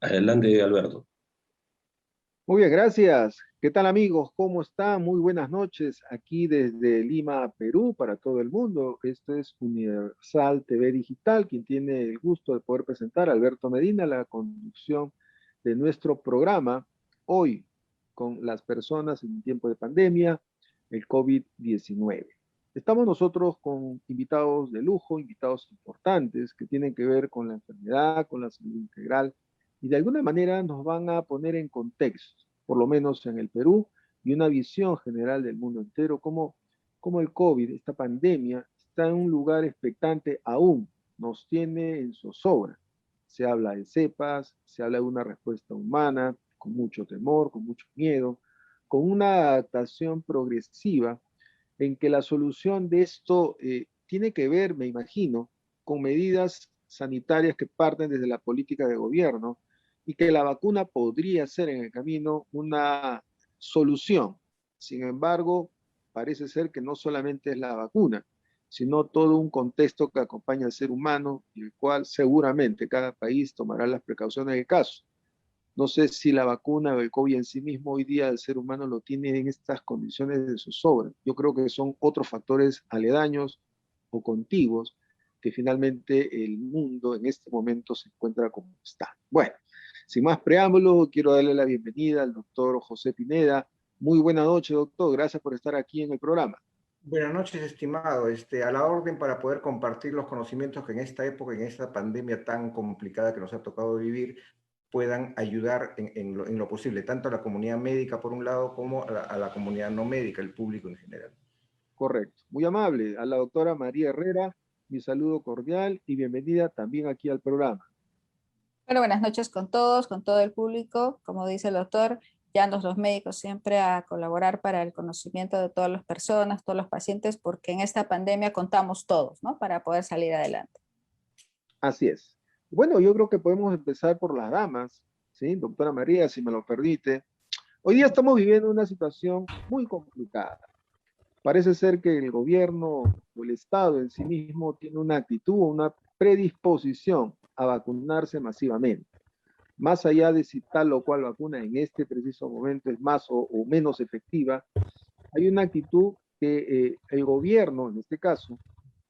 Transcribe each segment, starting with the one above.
Adelante, Alberto. Muy bien, gracias. ¿Qué tal amigos? ¿Cómo están? Muy buenas noches aquí desde Lima, Perú, para todo el mundo. Esto es Universal TV Digital, quien tiene el gusto de poder presentar a Alberto Medina, la conducción de nuestro programa hoy con las personas en tiempo de pandemia, el COVID-19. Estamos nosotros con invitados de lujo, invitados importantes que tienen que ver con la enfermedad, con la salud integral y de alguna manera nos van a poner en contexto, por lo menos en el Perú, y una visión general del mundo entero, como el COVID, esta pandemia, está en un lugar expectante aún, nos tiene en zozobra. Se habla de cepas, se habla de una respuesta humana, con mucho temor, con mucho miedo, con una adaptación progresiva en que la solución de esto tiene que ver, me imagino, con medidas sanitarias que parten desde la política de gobierno y que la vacuna podría ser en el camino una solución. Sin embargo, parece ser que no solamente es la vacuna, sino todo un contexto que acompaña al ser humano y el cual seguramente cada país tomará las precauciones del caso. No sé si la vacuna o el COVID en sí mismo hoy día el ser humano lo tiene en estas condiciones de zozobra. Yo creo que son otros factores aledaños o contiguos que finalmente el mundo en este momento se encuentra como está. Bueno, sin más preámbulos, quiero darle la bienvenida al doctor José Pineda. Muy buena noche, doctor. Gracias por estar aquí en el programa. Buenas noches, estimado. A la orden para poder compartir los conocimientos que en esta época, en esta pandemia tan complicada que nos ha tocado vivir, puedan ayudar en lo posible, tanto a la comunidad médica por un lado, como a la comunidad no médica, el público en general. Correcto. Muy amable. A la doctora María Herrera, mi saludo cordial y bienvenida también aquí al programa. Bueno, buenas noches con todos, con todo el público. Como dice el doctor, llamamos los médicos siempre a colaborar para el conocimiento de todas las personas, todos los pacientes, porque en esta pandemia contamos todos, ¿no? Para poder salir adelante. Así es. Bueno, yo creo que podemos empezar por las damas, ¿sí? Doctora María, si me lo permite. Hoy día estamos viviendo una situación muy complicada. Parece ser que el gobierno o el Estado en sí mismo tiene una actitud o una predisposición a vacunarse masivamente. Más allá de si tal o cual vacuna en este preciso momento es más o menos efectiva, hay una actitud que el gobierno, en este caso,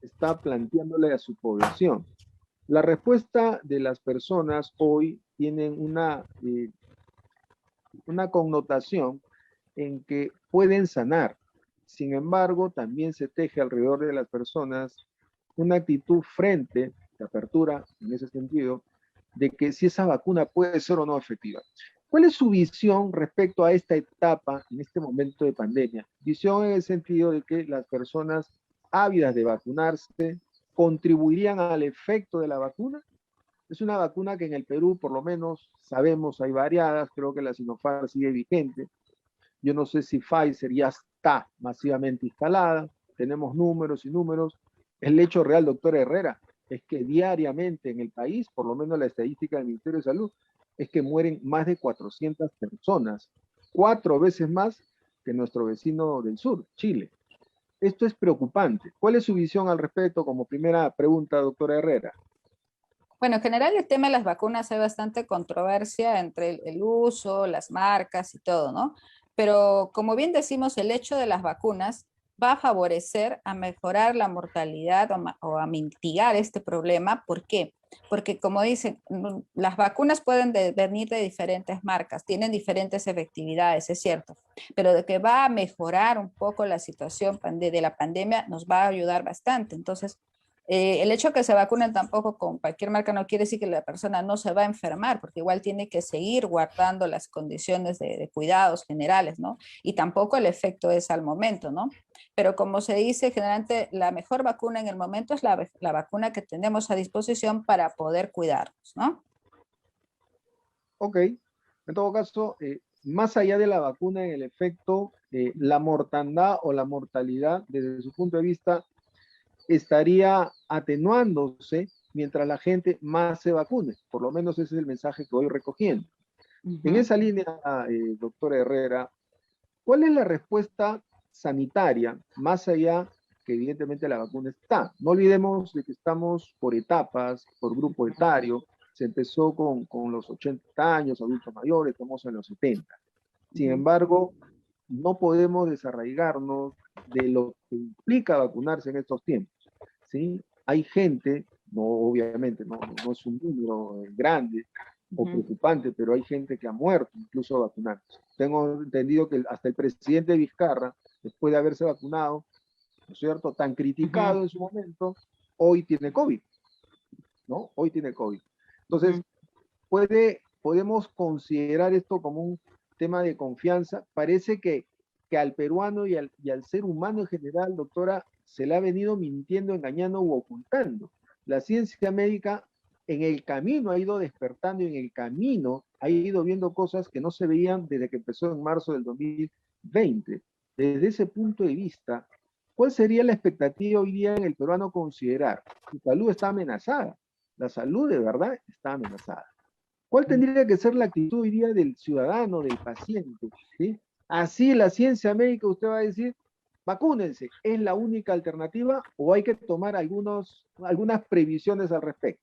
está planteándole a su población. La respuesta de las personas hoy tienen una connotación en que pueden sanar. Sin embargo, también se teje alrededor de las personas una actitud frente, de apertura en ese sentido, de que si esa vacuna puede ser o no efectiva. ¿Cuál es su visión respecto a esta etapa, en este momento de pandemia? Visión en el sentido de que las personas ávidas de vacunarse contribuirían al efecto de la vacuna. Es una vacuna que en el Perú, por lo menos, sabemos, hay variadas, creo que la Sinopharm sigue vigente. Yo no sé si Pfizer ya está masivamente instalada, tenemos números y números. El hecho real, doctora Herrera, es que diariamente en el país, por lo menos la estadística del Ministerio de Salud, es que mueren más de 400 personas, 4 veces más que nuestro vecino del sur, Chile. Esto es preocupante. ¿Cuál es su visión al respecto como primera pregunta, doctora Herrera? Bueno, en general el tema de las vacunas hay bastante controversia entre el uso, las marcas y todo, ¿no? Pero como bien decimos, el hecho de las vacunas va a favorecer a mejorar la mortalidad o a mitigar este problema. ¿Por qué? Porque como dicen, las vacunas pueden venir de diferentes marcas, tienen diferentes efectividades, es cierto, pero de que va a mejorar un poco la situación de la pandemia nos va a ayudar bastante. Entonces, el hecho de que se vacunen tampoco con cualquier marca no quiere decir que la persona no se va a enfermar, porque igual tiene que seguir guardando las condiciones de cuidados generales, ¿no? Y tampoco el efecto es al momento, ¿no? Pero como se dice, generalmente la mejor vacuna en el momento es la vacuna que tenemos a disposición para poder cuidarnos, ¿no? Ok, en todo caso, más allá de la vacuna en el efecto, la mortandad o la mortalidad, desde su punto de vista, estaría atenuándose mientras la gente más se vacune. Por lo menos ese es el mensaje que voy recogiendo. En esa línea, doctora Herrera, ¿cuál es la respuesta sanitaria más allá que evidentemente la vacuna está? No olvidemos de que estamos por etapas, por grupo etario, Se empezó con los 80 años, adultos mayores, estamos en los 70. Sin embargo, no podemos desarraigarnos de lo que implica vacunarse en estos tiempos, ¿sí? Hay gente, no, obviamente, no es un número grande o preocupante, pero hay gente que ha muerto incluso vacunándose. Tengo entendido que hasta el presidente Vizcarra, después de haberse vacunado, ¿no es cierto?, tan criticado en su momento, hoy tiene COVID, ¿no? Hoy tiene COVID. Entonces, podemos considerar esto como un tema de confianza. Parece que al peruano y al ser humano en general, doctora, se le ha venido mintiendo, engañando u ocultando. La ciencia médica en el camino ha ido despertando y en el camino ha ido viendo cosas que no se veían desde que empezó en marzo del 2020. Desde ese punto de vista, ¿cuál sería la expectativa hoy día en el peruano considerar? Su salud está amenazada. La salud de verdad está amenazada. ¿Cuál tendría que ser la actitud hoy día del ciudadano, del paciente? ¿Sí? Así la ciencia médica usted va a decir, vacúnense, ¿es la única alternativa o hay que tomar algunas previsiones al respecto?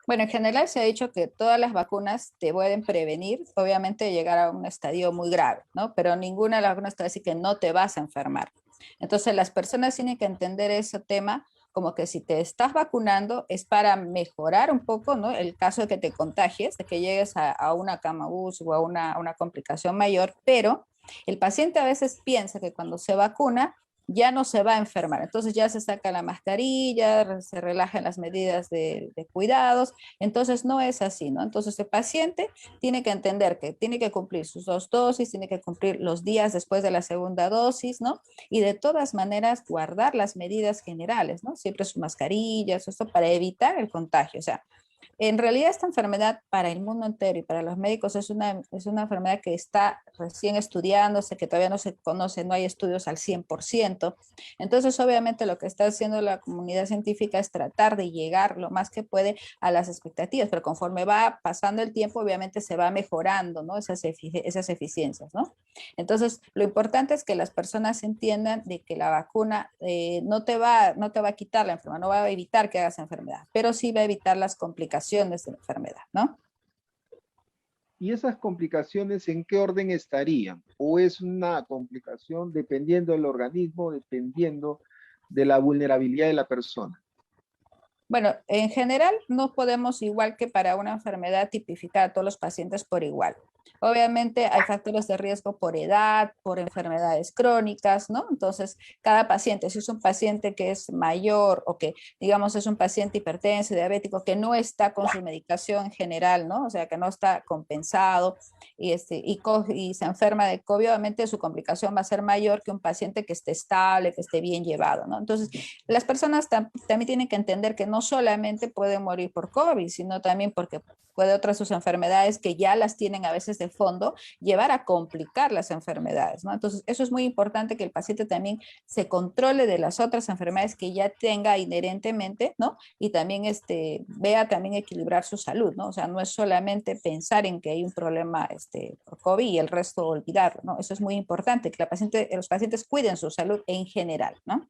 Bueno, en general se ha dicho que todas las vacunas te pueden prevenir, obviamente, llegar a un estadio muy grave, ¿no? Pero ninguna de las vacunas te va a decir que no te vas a enfermar. Entonces, las personas tienen que entender ese tema como que si te estás vacunando es para mejorar un poco, ¿no? El caso de que te contagies, de que llegues a una cama UCI o a una complicación mayor, pero el paciente a veces piensa que cuando se vacuna ya no se va a enfermar. Entonces ya se saca la mascarilla, se relajan las medidas de cuidados. Entonces no es así, ¿no? Entonces el paciente tiene que entender que tiene que cumplir sus 2 dosis, tiene que cumplir los días después de la segunda dosis, ¿no? Y de todas maneras guardar las medidas generales, ¿no? Siempre sus mascarillas, esto para evitar el contagio. O sea, en realidad esta enfermedad para el mundo entero y para los médicos es una enfermedad que está recién estudiándose, que todavía no se conoce, no hay estudios al 100%. Entonces, obviamente lo que está haciendo la comunidad científica es tratar de llegar lo más que puede a las expectativas, pero conforme va pasando el tiempo, obviamente se va mejorando, ¿no? Esas eficiencias, ¿no? Entonces, lo importante es que las personas entiendan de que la vacuna no te va a quitar la enfermedad, no va a evitar que hagas enfermedad, pero sí va a evitar las complicaciones de la enfermedad, ¿no? ¿Y esas complicaciones en qué orden estarían? ¿O es una complicación dependiendo del organismo, dependiendo de la vulnerabilidad de la persona? Bueno, en general no podemos, igual que para una enfermedad, tipificar a todos los pacientes por igual. Obviamente hay factores de riesgo por edad, por enfermedades crónicas, ¿no? Entonces, cada paciente, si es un paciente que es mayor o que, digamos, es un paciente hipertenso, diabético, que no está con su medicación en general, ¿no? O sea, que no está compensado y se enferma de COVID, obviamente su complicación va a ser mayor que un paciente que esté estable, que esté bien llevado, ¿no? Entonces, las personas también tienen que entender que no solamente pueden morir por COVID, sino también porque puede otras sus enfermedades que ya las tienen a veces de fondo, llevar a complicar las enfermedades, ¿no? Entonces, eso es muy importante que el paciente también se controle de las otras enfermedades que ya tenga inherentemente, ¿no? Y también vea también equilibrar su salud, ¿no? O sea, no es solamente pensar en que hay un problema por COVID y el resto olvidarlo, ¿no? Eso es muy importante, que los pacientes cuiden su salud en general, ¿no?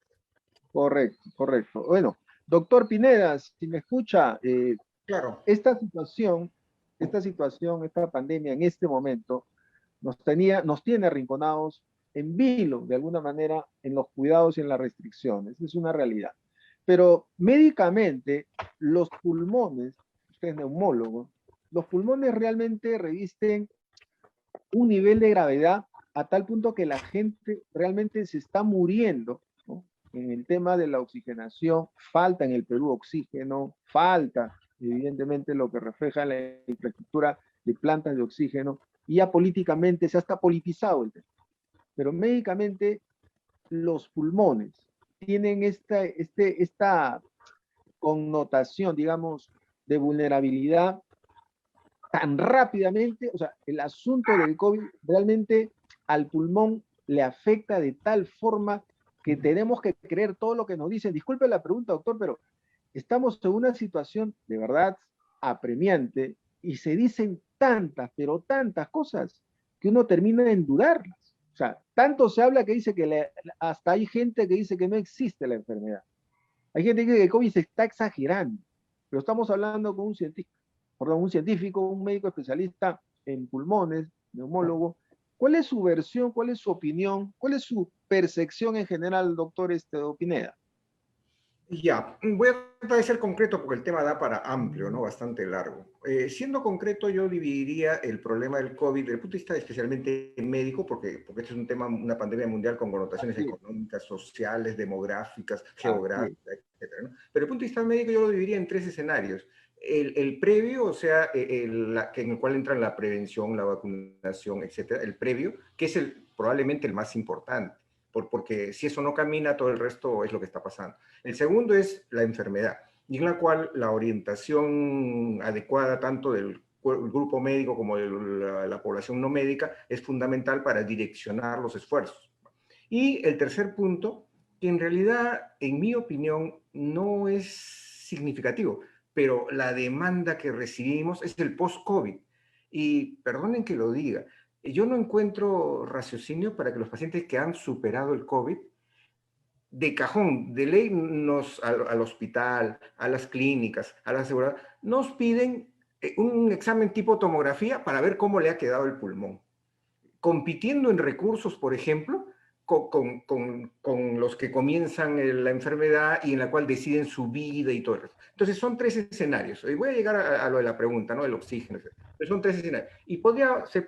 Correcto, correcto. Bueno, doctor Pineda, si me escucha, Claro. esta situación, esta pandemia en este momento nos tiene arrinconados en vilo, de alguna manera, en los cuidados y en las restricciones. Es una realidad. Pero médicamente, los pulmones, usted es neumólogo, los pulmones realmente revisten un nivel de gravedad a tal punto que la gente realmente se está muriendo, ¿no? En el tema de la oxigenación, falta en el Perú oxígeno, falta evidentemente lo que refleja la infraestructura de plantas de oxígeno, y ya políticamente se ha hasta politizado el tema. Pero médicamente los pulmones tienen esta connotación, digamos, de vulnerabilidad tan rápidamente. O sea, el asunto del COVID realmente al pulmón le afecta de tal forma que tenemos que creer todo lo que nos dicen. Disculpe la pregunta, doctor, pero estamos en una situación de verdad apremiante y se dicen tantas, pero tantas cosas que uno termina en dudarlas. O sea, tanto se habla que dice que hasta hay gente que dice que no existe la enfermedad. Hay gente que dice que el COVID se está exagerando, pero estamos hablando con un científico. perdón, un científico, un médico especialista en pulmones, neumólogo. ¿Cuál es su versión, cuál es su opinión, cuál es su percepción en general, doctor Pineda? Ya, voy a tratar de ser concreto porque el tema da para amplio, ¿no? Bastante largo. Siendo concreto, yo dividiría el problema del COVID desde el punto de vista especialmente médico, porque este es un tema, una pandemia mundial con connotaciones Así es, económicas, sociales, demográficas, así es. geográficas, etcétera, ¿no? Pero desde el punto de vista médico yo lo dividiría en tres escenarios. El previo, o sea, en el cual entra la prevención, la vacunación, etcétera. El previo, que es probablemente el más importante, porque si eso no camina, todo el resto es lo que está pasando. El segundo es la enfermedad, y en la cual la orientación adecuada tanto del grupo médico como de la población no médica es fundamental para direccionar los esfuerzos. Y el tercer punto, que en realidad, en mi opinión, no es significativo, pero la demanda que recibimos es el post-COVID. Y perdonen que lo diga, yo no encuentro raciocinio para que los pacientes que han superado el COVID de cajón, de ley, al hospital, a las clínicas, a la seguridad, nos piden un examen tipo tomografía para ver cómo le ha quedado el pulmón. Compitiendo en recursos, por ejemplo, con los que comienzan la enfermedad y en la cual deciden su vida y todo eso. Entonces son tres escenarios. Y voy a llegar a lo de la pregunta, ¿no? Del oxígeno. Pero son tres escenarios. Y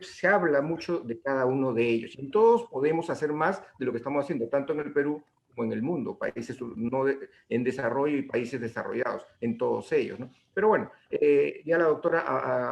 se habla mucho de cada uno de ellos. Y todos podemos hacer más de lo que estamos haciendo, tanto en el Perú como en el mundo, países en desarrollo y países desarrollados, en todos ellos, ¿no? Pero bueno, ya la doctora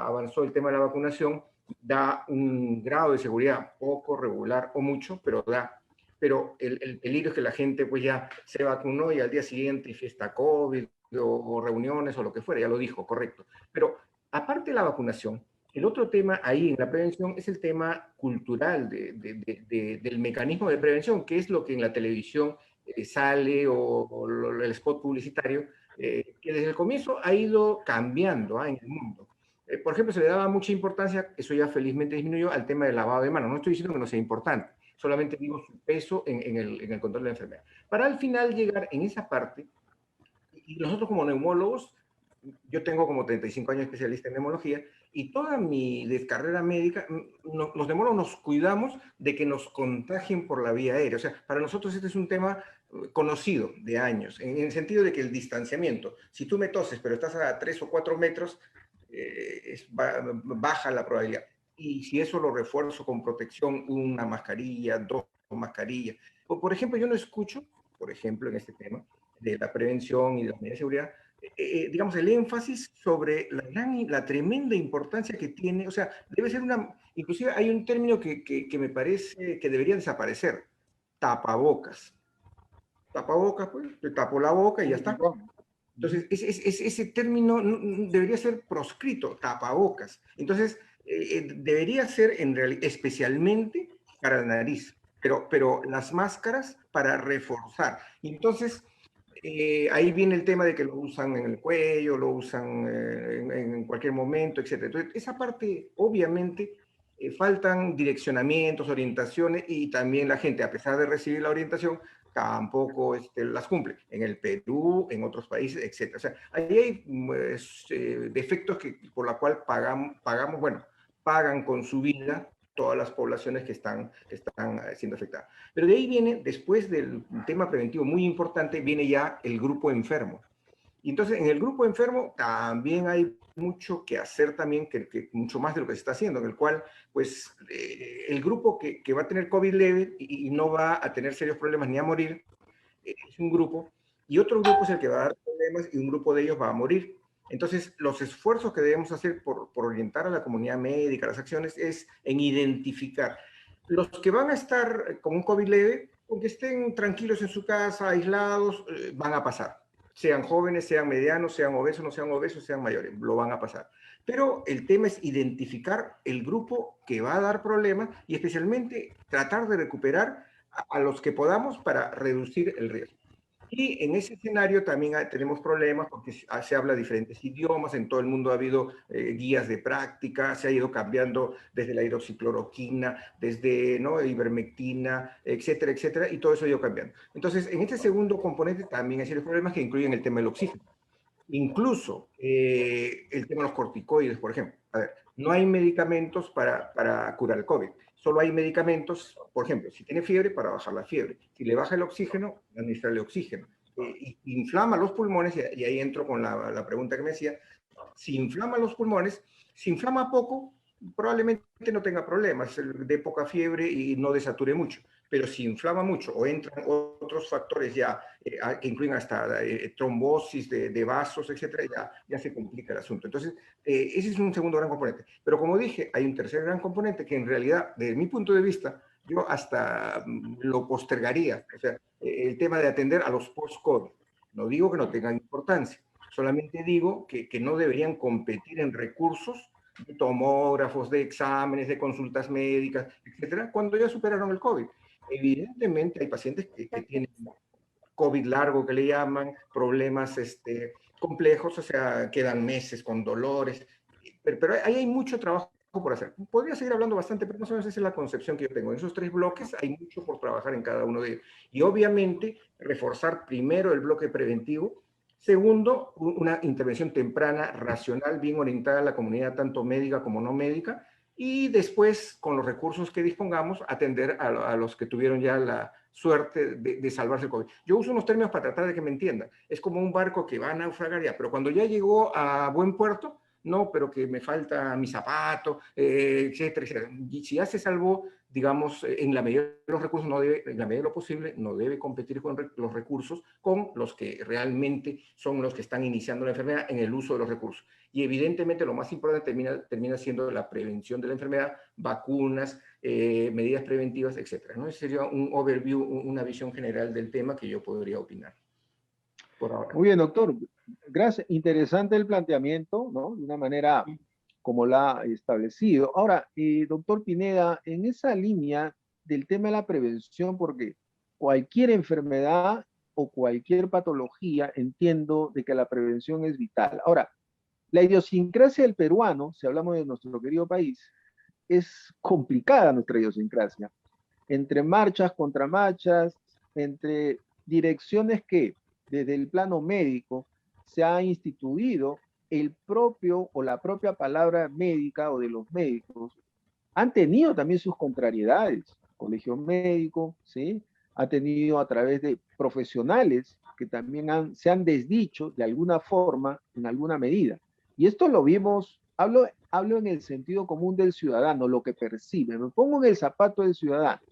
avanzó el tema de la vacunación, da un grado de seguridad poco, regular o mucho, pero da. Pero el peligro es que la gente pues ya se vacunó y al día siguiente fiesta COVID o reuniones o lo que fuera, ya lo dijo, correcto. Pero aparte de la vacunación, el otro tema ahí en la prevención es el tema cultural del mecanismo de prevención, que es lo que en la televisión sale o el spot publicitario, que desde el comienzo ha ido cambiando en el mundo. Por ejemplo, se le daba mucha importancia, eso ya felizmente disminuyó, al tema del lavado de manos. No estoy diciendo que no sea importante, solamente digo su peso en el control de la enfermedad. Para al final llegar en esa parte, y nosotros como neumólogos, yo tengo como 35 años especialista en neumología, y toda mi carrera médica, los neumólogos nos cuidamos de que nos contagien por la vía aérea. O sea, para nosotros este es un tema conocido de años, en el sentido de que el distanciamiento, si tú me toses pero estás a 3 o 4 metros, baja la probabilidad. Y si eso lo refuerzo con protección, una mascarilla, dos mascarillas. Por ejemplo, yo no escucho, por ejemplo, en este tema de la prevención y de la medida de seguridad, digamos, el énfasis sobre la tremenda importancia que tiene, o sea, debe ser inclusive hay un término que me parece que debería desaparecer, tapabocas. Tapabocas, pues, te tapo la boca y ya está. Entonces, ese término debería ser proscrito, tapabocas. Entonces, debería ser especialmente para la nariz, pero las máscaras para reforzar. Entonces, ahí viene el tema de que lo usan en el cuello, lo usan en cualquier momento, etc. Entonces, esa parte, obviamente, faltan direccionamientos, orientaciones, y también la gente, a pesar de recibir la orientación, tampoco las cumple. En el Perú, en otros países, etc. O sea, ahí hay defectos por la cual pagamos, bueno, pagan con su vida todas las poblaciones que están siendo afectadas. Pero de ahí viene, después del tema preventivo muy importante, viene ya el grupo enfermo. Y entonces en el grupo enfermo también hay mucho que hacer también, mucho más de lo que se está haciendo, en el cual pues el grupo que va a tener COVID leve y no va a tener serios problemas ni a morir, es un grupo, y otro grupo es el que va a dar problemas y un grupo de ellos va a morir. Entonces, los esfuerzos que debemos hacer por orientar a la comunidad médica, las acciones, es en identificar los que van a estar con un COVID leve, aunque estén tranquilos en su casa, aislados, van a pasar. Sean jóvenes, sean medianos, sean obesos, no sean obesos, sean mayores, lo van a pasar. Pero el tema es identificar el grupo que va a dar problemas y especialmente tratar de recuperar a los que podamos para reducir el riesgo. Y en ese escenario también tenemos problemas porque se habla diferentes idiomas, en todo el mundo ha habido guías de práctica, se ha ido cambiando desde la hidroxicloroquina, desde ivermectina, etcétera, etcétera, y todo eso ha ido cambiando. Entonces, en este segundo componente también hay serios problemas que incluyen el tema del oxígeno. Incluso el tema de los corticoides, por ejemplo. A ver, no hay medicamentos para curar el COVID. Solo hay medicamentos, por ejemplo, si tiene fiebre, para bajar la fiebre. Si le baja el oxígeno, administrarle oxígeno. Inflama los pulmones, y ahí entro con la pregunta que me decía, si inflama los pulmones, si inflama poco, probablemente no tenga problemas, de poca fiebre y no desature mucho. Pero si inflama mucho o entran otros factores ya que incluyen hasta trombosis de vasos, etcétera, ya se complica el asunto. Entonces, ese es un segundo gran componente. Pero como dije, hay un tercer gran componente que en realidad, desde mi punto de vista, yo hasta lo postergaría. O sea, el tema de atender a los post-COVID. No digo que no tengan importancia, solamente digo que no deberían competir en recursos de tomógrafos, de exámenes, de consultas médicas, etcétera, cuando ya superaron el COVID. Evidentemente hay pacientes que tienen COVID largo, que le llaman, problemas complejos, o sea, quedan meses con dolores, pero ahí hay mucho trabajo por hacer. Podría seguir hablando bastante, pero más o menos esa es la concepción que yo tengo. En esos tres bloques hay mucho por trabajar en cada uno de ellos. Y obviamente reforzar primero el bloque preventivo. Segundo, una intervención temprana, racional, bien orientada a la comunidad, tanto médica como no médica. Y después, con los recursos que dispongamos, atender a los que tuvieron ya la suerte de salvarse el COVID. Yo uso unos términos para tratar de que me entiendan. Es como un barco que va a naufragar ya, pero cuando ya llegó a buen puerto, no, pero que me falta mi zapato, etcétera, etcétera. Y si ya se salvó, digamos, en la medida de los recursos, no debe, en la medida de lo posible, no debe competir con los recursos con los que realmente son los que están iniciando la enfermedad en el uso de los recursos. Y evidentemente lo más importante termina siendo la prevención de la enfermedad, vacunas, medidas preventivas, etcétera, ¿no? Ese sería un overview, una visión general del tema que yo podría opinar por ahora. Muy bien, doctor. Gracias. Interesante el planteamiento, ¿no? De una manera como la ha establecido. Ahora, doctor Pineda, en esa línea del tema de la prevención, porque cualquier enfermedad o cualquier patología, entiendo de que la prevención es vital. Ahora, la idiosincrasia del peruano, si hablamos de nuestro querido país, es complicada nuestra idiosincrasia. Entre marchas, contramarchas, entre direcciones que desde el plano médico se ha instituido el propio o la propia palabra médica o de los médicos, han tenido también sus contrariedades. Colegio médico, ¿sí? Ha tenido a través de profesionales que también se han desdicho de alguna forma, en alguna medida. Y esto lo vimos, hablo en el sentido común del ciudadano, lo que percibe. Me pongo en el zapato del ciudadano.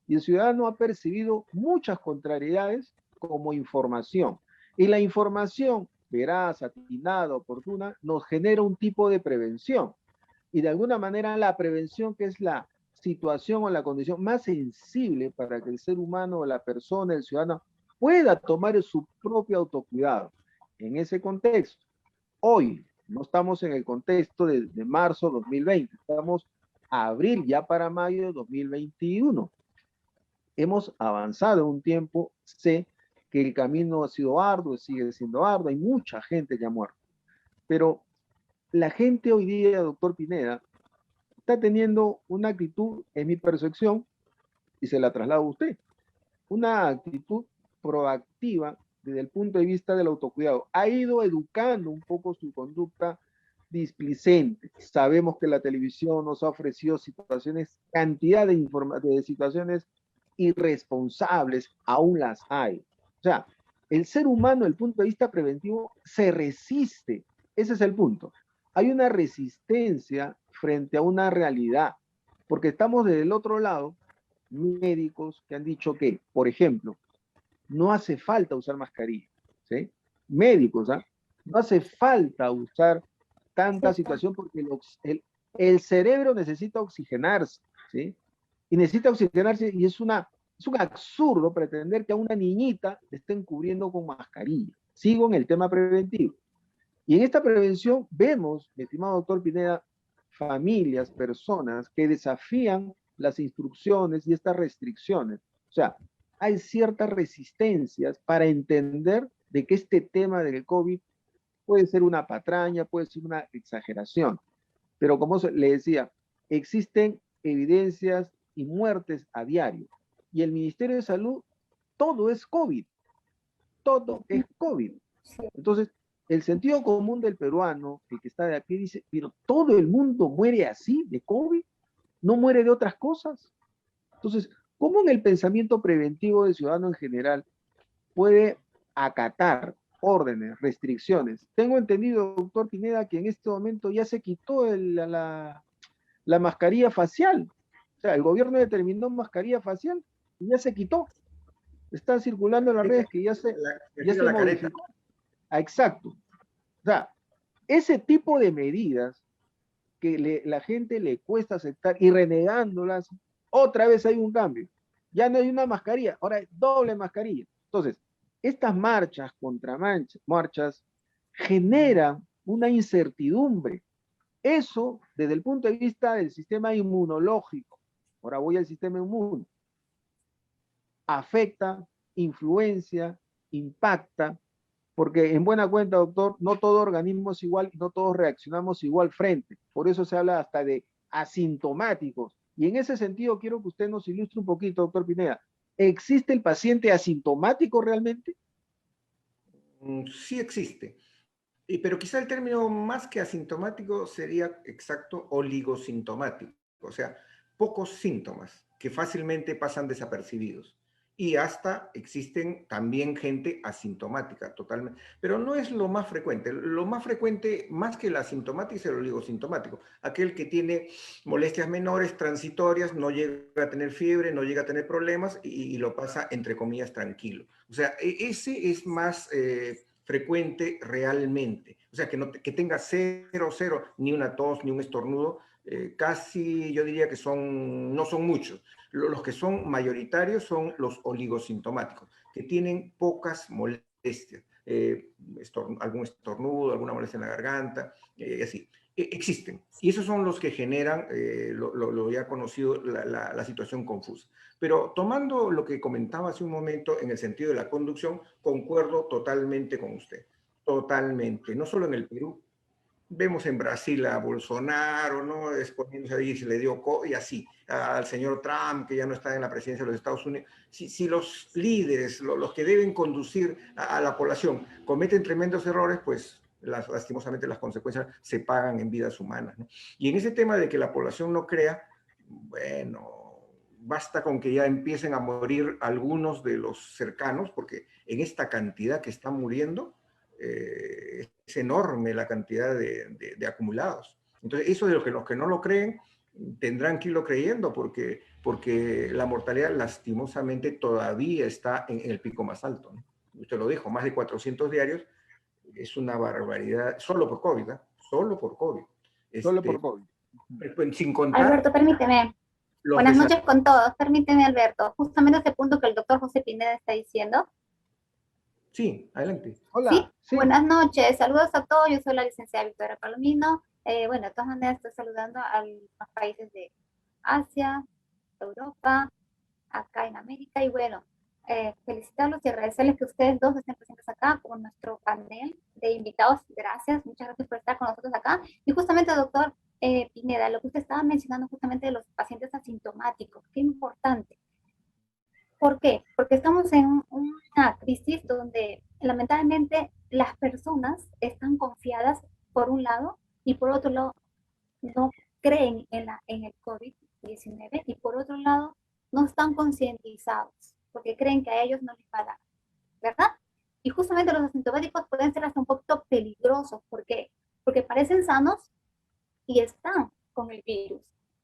Y el ciudadano ha percibido muchas contrariedades como información. Y la información veraz, atinada, oportuna, nos genera un tipo de prevención. Y de alguna manera la prevención, que es la situación o la condición más sensible para que el ser humano, la persona, el ciudadano, pueda tomar su propio autocuidado. En ese contexto, hoy no estamos en el contexto de marzo 2020, estamos a abril, ya para mayo de 2021. Hemos avanzado un tiempo, sé que el camino ha sido arduo, sigue siendo arduo, hay mucha gente que ha muerto, pero la gente hoy día, doctor Pineda, está teniendo una actitud, en mi percepción, y se la traslado a usted, una actitud proactiva desde el punto de vista del autocuidado. Ha ido educando un poco su conducta displicente. Sabemos que la televisión nos ha ofrecido situaciones, cantidad de situaciones irresponsables, aún las hay. O sea, el ser humano, desde el punto de vista preventivo, se resiste. Ese es el punto. Hay una resistencia frente a una realidad, porque estamos del otro lado, médicos que han dicho que, por ejemplo, no hace falta usar mascarilla, ¿sí? Médicos, ¿ah? No hace falta usar tanta situación porque el cerebro necesita oxigenarse, ¿sí? Y necesita oxigenarse y es un absurdo pretender que a una niñita le estén cubriendo con mascarilla. Sigo en el tema preventivo. Y en esta prevención vemos, mi estimado doctor Pineda, familias, personas que desafían las instrucciones y estas restricciones. O sea, hay ciertas resistencias para entender de que este tema del COVID puede ser una patraña, puede ser una exageración. Pero como le decía, existen evidencias y muertes a diario. Y el Ministerio de Salud, todo es COVID. Todo es COVID. Entonces, el sentido común del peruano, el que está de aquí, dice, pero todo el mundo muere así de COVID, no muere de otras cosas. Entonces, ¿cómo en el pensamiento preventivo del ciudadano en general puede acatar órdenes, restricciones? Tengo entendido, doctor Pineda, que en este momento ya se quitó la mascarilla facial. O sea, el gobierno determinó mascarilla facial y ya se quitó. Está circulando en las redes que ya se modificó. Ah, exacto. O sea, ese tipo de medidas que la gente le cuesta aceptar y renegándolas, otra vez hay un cambio. Ya no hay una mascarilla, ahora hay doble mascarilla. Entonces, estas marchas, marchas, generan una incertidumbre. Eso, desde el punto de vista del sistema inmunológico, ahora voy al sistema inmune, afecta, influencia, impacta, porque en buena cuenta, doctor, no todo organismo es igual y no todos reaccionamos igual frente. Por eso se habla hasta de asintomáticos. Y en ese sentido quiero que usted nos ilustre un poquito, doctor Pineda. ¿Existe el paciente asintomático realmente? Sí existe. Pero quizá el término más que asintomático sería exacto oligosintomático, o sea, pocos síntomas que fácilmente pasan desapercibidos. Y hasta existen también gente asintomática, totalmente. Pero no es lo más frecuente. Lo más frecuente, más que el asintomático, es el oligosintomático. Aquel que tiene molestias menores, transitorias, no llega a tener fiebre, no llega a tener problemas y lo pasa, entre comillas, tranquilo. O sea, ese es más frecuente realmente. O sea, que tenga cero, ni una tos, ni un estornudo, casi yo diría que no son muchos. Los que son mayoritarios son los oligosintomáticos, que tienen pocas molestias, algún estornudo, alguna molestia en la garganta, así. Existen. Y esos son los que generan, lo ya conocido, la situación confusa. Pero tomando lo que comentaba hace un momento en el sentido de la conducción, concuerdo totalmente con usted. Totalmente. No solo en el Perú. Vemos en Brasil a Bolsonaro, ¿no? Exponiéndose ahí, se le dio y así, al señor Trump, que ya no está en la presidencia de los Estados Unidos. Si los líderes, los que deben conducir a la población, cometen tremendos errores, pues lastimosamente las consecuencias se pagan en vidas humanas, ¿no? Y en ese tema de que la población no crea, bueno, basta con que ya empiecen a morir algunos de los cercanos, porque en esta cantidad que están muriendo, es enorme la cantidad de acumulados. Entonces, eso de los que no lo creen, tendrán que irlo creyendo porque la mortalidad lastimosamente todavía está en el pico más alto, ¿no? Usted lo dijo, más de 400 diarios, es una barbaridad, solo por COVID, ¿eh? Solo por COVID. Solo por COVID. Sin contar... Alberto, permíteme. Buenas noches con todos. Permíteme, Alberto. Justamente ese punto que el doctor José Pineda está diciendo. Sí, adelante. Hola. Sí, sí. Buenas noches. Saludos a todos. Yo soy la licenciada Victoria Palomino. Bueno, de todas maneras estoy saludando a los países de Asia, Europa, acá en América. Y bueno, felicitarlos y agradecerles que ustedes dos estén presentes acá con nuestro panel de invitados. Gracias, muchas gracias por estar con nosotros acá. Y justamente, doctor Pineda, lo que usted estaba mencionando justamente de los pacientes asintomáticos, qué importante. ¿Por qué? Porque estamos en una crisis donde lamentablemente las personas están confiadas por un lado y por otro lado no creen en el COVID-19 y por otro lado no están concientizados porque creen que a ellos no les va a dar, ¿verdad? Y justamente los asintomáticos pueden ser hasta un poquito peligrosos porque parecen sanos y están con el virus.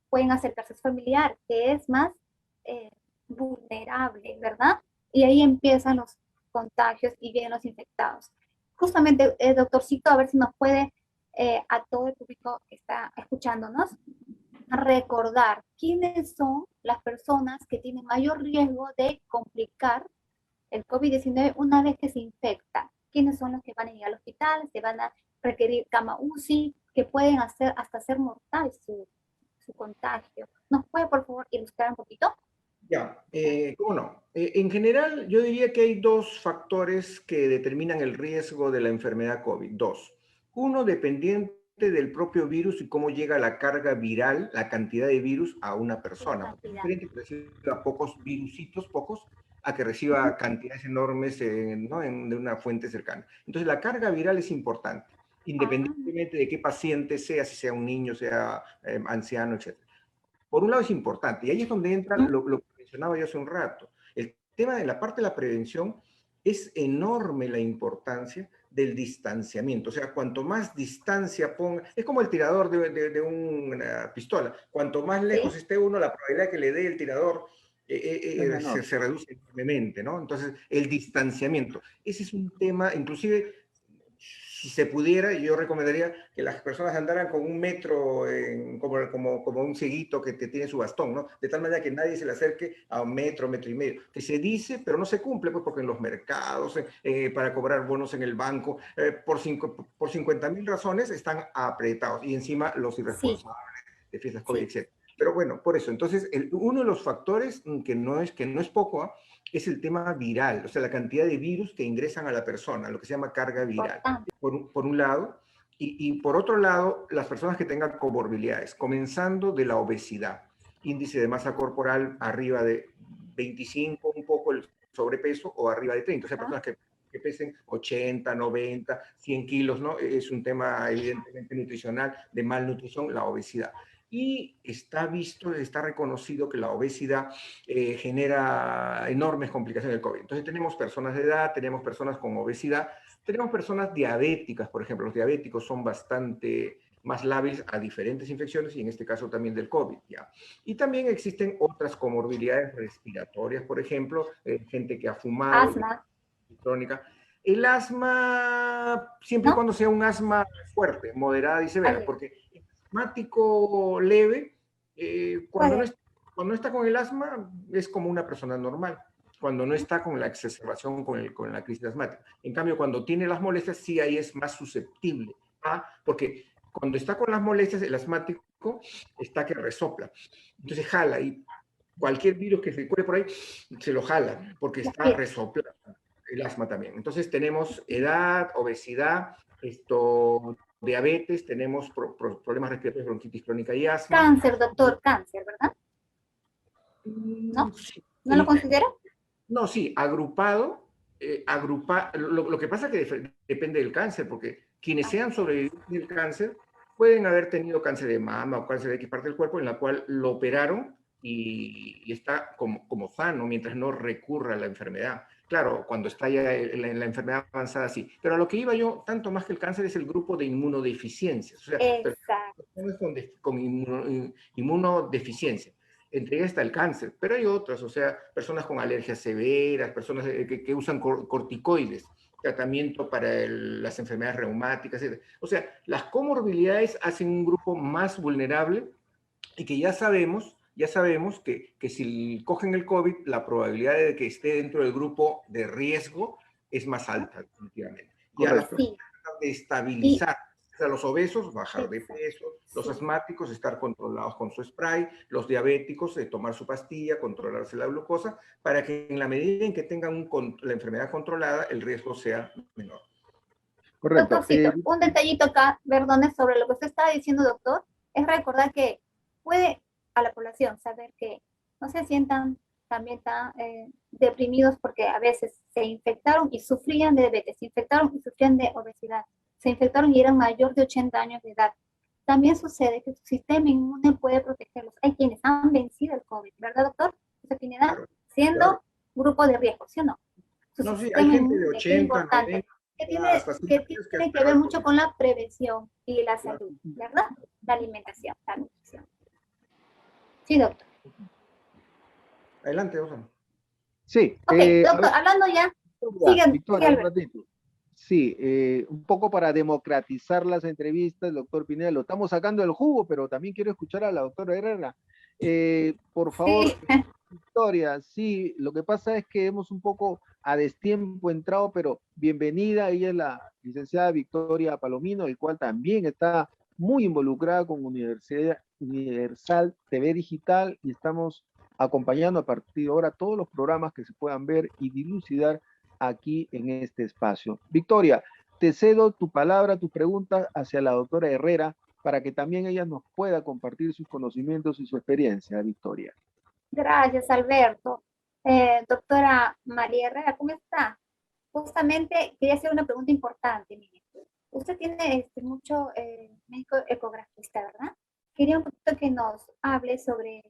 Pueden acercarse a su familiar, que es más vulnerable, ¿verdad? Y ahí empiezan los contagios y vienen los infectados. Justamente, doctorcito, a ver si nos puede, a todo el público que está escuchándonos, recordar quiénes son las personas que tienen mayor riesgo de complicar el COVID-19 una vez que se infectan. ¿Quiénes son los que van a ir al hospital, se van a requerir cama UCI, que pueden hasta ser mortal su contagio? ¿Nos puede, por favor, ilustrar un poquito? Ya, ¿cómo no? En general, yo diría que hay dos factores que determinan el riesgo de la enfermedad COVID. Dos. Uno, dependiente del propio virus y cómo llega la carga viral, la cantidad de virus a una persona. Es diferente, por decir, a pocos virusitos, pocos, a que reciba cantidades enormes ¿no? de una fuente cercana. Entonces la carga viral es importante, independientemente de qué paciente sea, si sea un niño, sea anciano, etc. Por un lado es importante, y ahí es donde entra lo que mencionaba yo hace un rato. El tema de la parte de la prevención es enorme la importancia del distanciamiento. O sea, cuanto más distancia ponga, es como el tirador de una pistola. Cuanto más lejos esté uno, la probabilidad que le dé el tirador se reduce enormemente, ¿no? Entonces, el distanciamiento. Ese es un tema, inclusive, si se pudiera, yo recomendaría que las personas andaran con 1 metro, como un cieguito que tiene su bastón, ¿no? De tal manera que nadie se le acerque a 1 metro, 1,5 metros, que se dice, pero no se cumple, pues porque en los mercados, para cobrar bonos en el banco, por 50.000 razones están apretados, y encima los irresponsables de fiestas COVID, etc. Pero bueno, por eso, entonces, uno de los factores que no es poco, es el tema viral, o sea, la cantidad de virus que ingresan a la persona, lo que se llama carga viral, por un lado, y por otro lado, las personas que tengan comorbilidades, comenzando de la obesidad, índice de masa corporal arriba de 25, un poco el sobrepeso, o arriba de 30, o sea, personas que pesen 80, 90, 100 kilos, ¿no? Es un tema evidentemente nutricional, de malnutrición, la obesidad. Y está reconocido que la obesidad genera enormes complicaciones del COVID. Entonces tenemos personas de edad, tenemos personas con obesidad, tenemos personas diabéticas, por ejemplo. Los diabéticos son bastante más lábiles a diferentes infecciones, y en este caso también del COVID, ¿ya? Y también existen otras comorbilidades respiratorias, por ejemplo, gente que ha fumado. Asma. Crónica. El asma, siempre y cuando sea un asma fuerte, moderada y severa, porque asmático leve, cuando no está con el asma, es como una persona normal, cuando no está con la exacerbación, con la crisis asmática. En cambio, cuando tiene las molestias, sí, ahí es más susceptible, porque cuando está con las molestias, el asmático está que resopla, entonces jala, y cualquier virus que se cuele por ahí, se lo jala, porque está resoplando. El asma también. Entonces tenemos edad, obesidad, diabetes, tenemos problemas respiratorios, bronquitis crónica y asma. Cáncer, doctor, cáncer, ¿verdad? ¿No? Sí. ¿No lo considera? No, sí, agrupado. Lo que pasa es que depende del cáncer, porque quienes sean sobrevivientes del cáncer pueden haber tenido cáncer de mama o cáncer de X parte del cuerpo, en la cual lo operaron y está como sano mientras no recurra a la enfermedad. Claro, cuando está ya en la enfermedad avanzada, sí. Pero a lo que iba yo, tanto más que el cáncer, es el grupo de inmunodeficiencias. O sea, personas con inmunodeficiencia. Entre ellas está el cáncer, pero hay otras, o sea, personas con alergias severas, personas que usan corticoides, tratamiento para las enfermedades reumáticas, etc. O sea, las comorbilidades hacen un grupo más vulnerable, y que ya sabemos que si cogen el COVID, la probabilidad de que esté dentro del grupo de riesgo es más alta, definitivamente. Y a las personas de estabilizar, o sea, los obesos, bajar de peso, los asmáticos, estar controlados con su spray, los diabéticos, tomar su pastilla, controlarse la glucosa, para que en la medida en que tengan la enfermedad controlada, el riesgo sea menor. Correcto. Doctorcito, un detallito acá, perdone, sobre lo que usted estaba diciendo, doctor, es recordar que puede a la población saber que no se sientan también tan deprimidos, porque a veces se infectaron y sufrían de diabetes, se infectaron y sufrían de obesidad, se infectaron y eran mayor de 80 años de edad. También sucede que su sistema inmune puede protegerlos. Hay quienes han vencido el COVID, ¿verdad, doctor? José Pineda, siendo grupo de riesgo, ¿sí o no? No, sí, hay gente de 80, 90, que tiene que ver mucho con la prevención y la salud, ¿verdad? La alimentación, la nutrición. Sí, doctor. Adelante, Osama. Sí. Ok, doctor, hablando ya. Victoria, un ratito. Sí, un poco para democratizar las entrevistas, doctor Pineda, lo estamos sacando del jugo, pero también quiero escuchar a la doctora Herrera. Por favor, Victoria, sí, lo que pasa es que hemos un poco a destiempo entrado, pero bienvenida, ella es la licenciada Victoria Palomino, el cual también está muy involucrada con Universal TV Digital, y estamos acompañando a partir de ahora todos los programas que se puedan ver y dilucidar aquí en este espacio. Victoria, te cedo tu palabra, tu pregunta hacia la doctora Herrera, para que también ella nos pueda compartir sus conocimientos y su experiencia, Victoria. Gracias, Alberto. Doctora María Herrera, ¿cómo está? Justamente quería hacer una pregunta importante. Mire, usted tiene mucho médico ecografista, ¿verdad? Quería un poquito que nos hable sobre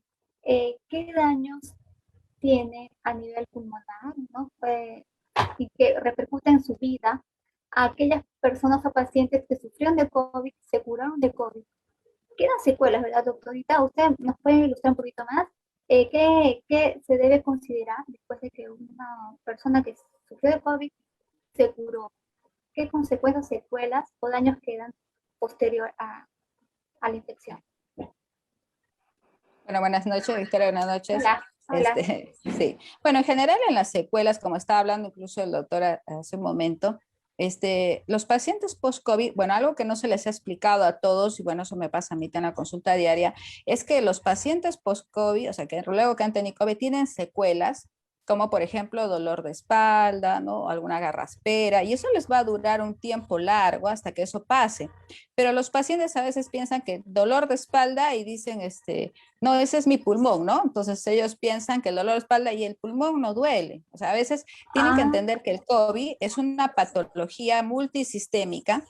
qué daños tiene a nivel pulmonar, ¿no? Y que repercute en su vida a aquellas personas o pacientes que sufrieron de COVID, se curaron de COVID. Quedan secuelas, ¿verdad, doctorita? ¿Usted nos puede ilustrar un poquito más? ¿Qué se debe considerar después de que una persona que sufrió de COVID se curó? ¿Qué consecuencias, secuelas o daños quedan posterior a la infección? Bueno, buenas noches, Victoria, buenas noches. Hola, hola. Sí. Bueno, en general en las secuelas, como estaba hablando incluso el doctor hace un momento, los pacientes post-COVID, bueno, algo que no se les ha explicado a todos, y bueno, eso me pasa a mí en la consulta diaria, es que los pacientes post-COVID, o sea, que luego que han tenido COVID, tienen secuelas, como por ejemplo dolor de espalda, ¿no? Alguna garraspera, y eso les va a durar un tiempo largo hasta que eso pase. Pero los pacientes a veces piensan que dolor de espalda y dicen, no, ese es mi pulmón, ¿no? Entonces ellos piensan que el dolor de espalda y el pulmón no duele. O sea, a veces tienen que entender que el COVID es una patología multisistémica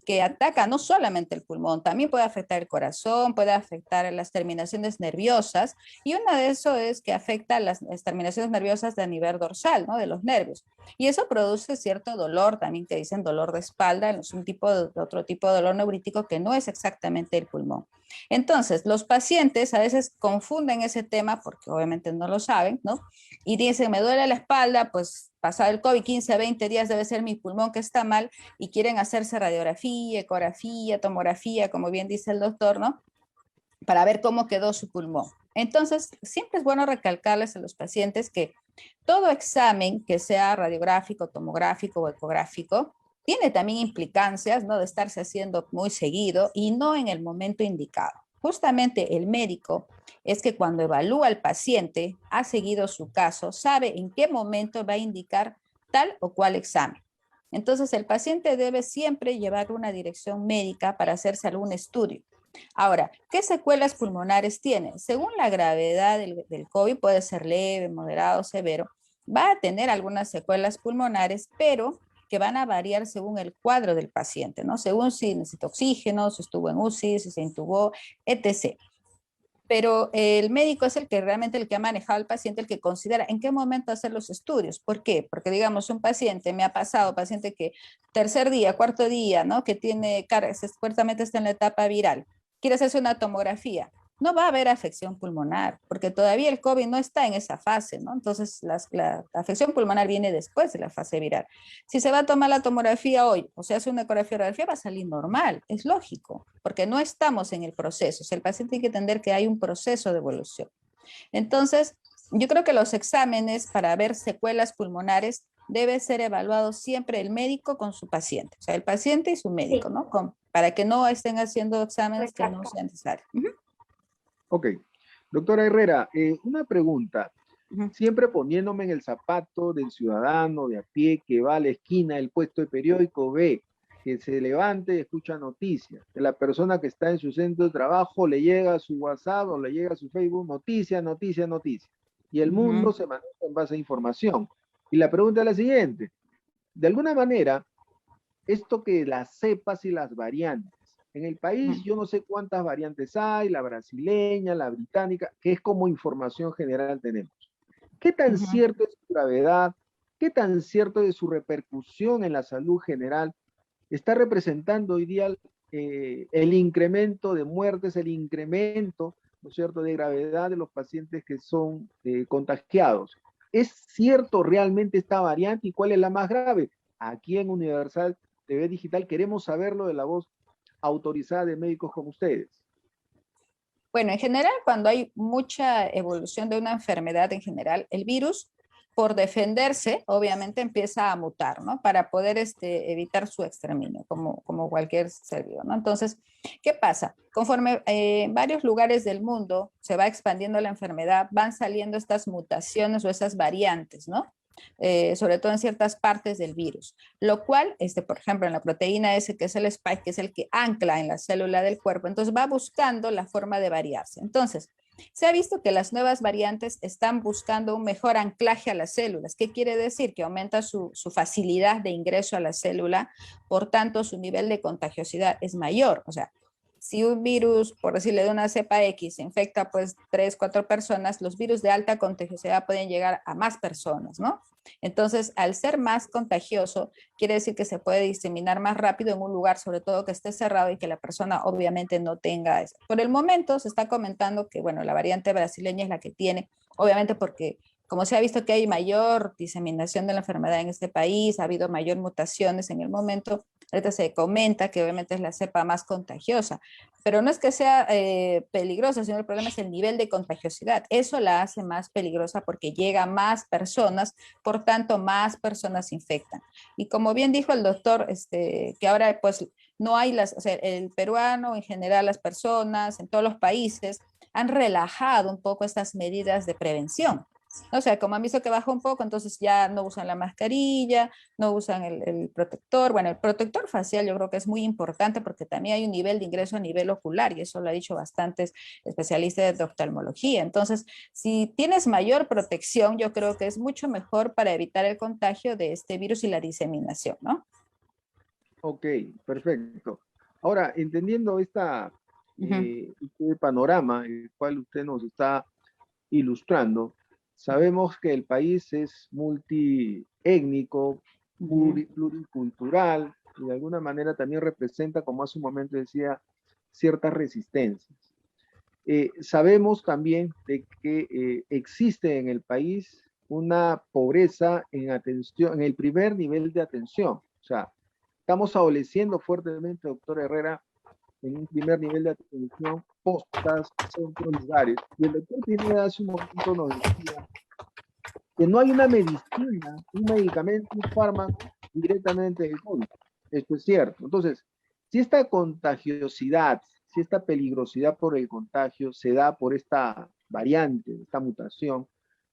que ataca no solamente el pulmón, también puede afectar el corazón, puede afectar las terminaciones nerviosas, y una de eso es que afecta las terminaciones nerviosas de nivel dorsal, ¿no? De los nervios. Y eso produce cierto dolor, también que dicen dolor de espalda, es un tipo de otro tipo de dolor neurítico que no es exactamente el pulmón. Entonces, los pacientes a veces confunden ese tema porque obviamente no lo saben, ¿no? Y dicen, me duele la espalda, pues pasado el COVID, 15 a 20 días debe ser mi pulmón que está mal, y quieren hacerse radiografía, ecografía, tomografía, como bien dice el doctor, ¿no? Para ver cómo quedó su pulmón. Entonces, siempre es bueno recalcarles a los pacientes que todo examen que sea radiográfico, tomográfico o ecográfico tiene también implicancias, ¿no? De estarse haciendo muy seguido y no en el momento indicado. Justamente el médico es que cuando evalúa al paciente, ha seguido su caso, sabe en qué momento va a indicar tal o cual examen. Entonces, el paciente debe siempre llevar una dirección médica para hacerse algún estudio. Ahora, ¿qué secuelas pulmonares tiene? Según la gravedad del COVID, puede ser leve, moderado, severo. Va a tener algunas secuelas pulmonares, pero que van a variar según el cuadro del paciente, ¿no? Según si necesita oxígeno, si estuvo en UCI, si se intubó, etc. Pero el médico es el que realmente el que ha manejado al paciente, el que considera en qué momento hacer los estudios. ¿Por qué? Porque digamos un paciente, me ha pasado, paciente que tercer día, cuarto día, ¿no? Que tiene, supuestamente está en la etapa viral, quiere hacerse una tomografía. No va a haber afección pulmonar, porque todavía el COVID no está en esa fase, ¿no? Entonces, la afección pulmonar viene después de la fase viral. Si se va a tomar la tomografía hoy, o se hace una ecografía, va a salir normal, es lógico, porque no estamos en el proceso. O sea, el paciente tiene que entender que hay un proceso de evolución. Entonces, yo creo que los exámenes para ver secuelas pulmonares debe ser evaluado siempre el médico con su paciente, o sea, el paciente y su médico, Sí. ¿no? para que no estén haciendo exámenes Exacto. que no sean necesarios. Uh-huh. Ok. Doctora Herrera, una pregunta. Uh-huh. Siempre poniéndome en el zapato del ciudadano de a pie que va a la esquina del puesto de periódico, ve que se levante y escucha noticias, que la persona que está en su centro de trabajo le llega a su WhatsApp o le llega a su Facebook, noticia, noticia, noticia. Y el mundo se maneja en base a información. Y la pregunta es la siguiente. De alguna manera, esto que las cepas y las variantes, en el país yo no sé cuántas variantes hay, la brasileña, la británica, que es como información general tenemos. ¿Qué tan cierto es su gravedad? ¿Qué tan cierto es su repercusión en la salud general? Está representando hoy día el incremento de muertes, el incremento, ¿no es cierto?, de gravedad de los pacientes que son contagiados. ¿Es cierto realmente esta variante y cuál es la más grave? Aquí en Universal TV Digital queremos saberlo de la voz autorizada de médicos como ustedes. Bueno, en general, cuando hay mucha evolución de una enfermedad en general, el virus, por defenderse, obviamente empieza a mutar, ¿no? Para poder evitar su exterminio, como cualquier ser vivo, ¿no? Entonces, ¿qué pasa? Conforme en varios lugares del mundo se va expandiendo la enfermedad, van saliendo estas mutaciones o esas variantes, ¿no? Sobre todo en ciertas partes del virus, lo cual, por ejemplo, en la proteína S, que es el spike, que es el que ancla en la célula del cuerpo, entonces va buscando la forma de variarse. Entonces, Se ha visto que las nuevas variantes están buscando un mejor anclaje a las células. ¿Qué quiere decir? Que aumenta su facilidad de ingreso a la célula, por tanto su nivel de contagiosidad es mayor. O sea, si un virus, por decirle de una cepa X, infecta pues 3, 4 personas, los virus de alta contagiosidad pueden llegar a más personas, ¿no? Entonces, al ser más contagioso, quiere decir que se puede diseminar más rápido en un lugar, sobre todo que esté cerrado y que la persona obviamente no tenga eso. Por el momento se está comentando que, bueno, la variante brasileña es la que tiene, obviamente porque como se ha visto que hay mayor diseminación de la enfermedad en este país, ha habido mayor mutaciones en el momento, ahorita se comenta que obviamente es la cepa más contagiosa, pero no es que sea peligrosa, sino el problema es el nivel de contagiosidad. Eso la hace más peligrosa porque llega a más personas, por tanto más personas se infectan. Y como bien dijo el doctor, que ahora pues no hay o sea, el peruano en general, las personas en todos los países han relajado un poco estas medidas de prevención. O sea, como han visto que bajó un poco, entonces ya no usan la mascarilla, no usan el protector. Bueno, el protector facial yo creo que es muy importante porque también hay un nivel de ingreso a nivel ocular y eso lo ha dicho bastantes especialistas de oftalmología. Entonces, si tienes mayor protección, yo creo que es mucho mejor para evitar el contagio de este virus y la diseminación, ¿no? Ok, perfecto. Ahora, entendiendo Ujú, este panorama, el cual usted nos está ilustrando, sabemos que el país es multiétnico, ujú. pluricultural, y de alguna manera también representa, como hace un momento decía, ciertas resistencias. Sabemos también de que existe en el país una pobreza en atención, en el primer nivel de atención. O sea, estamos adoleciendo fuertemente, doctor Herrera, en un primer nivel de atención, postas, centros, lugares. Y el doctor Pineda hace un momento nos decía que no hay una medicina, un medicamento, un fármaco directamente del COVID. Esto es cierto. Entonces, si esta contagiosidad, si esta peligrosidad por el contagio se da por esta variante, esta mutación,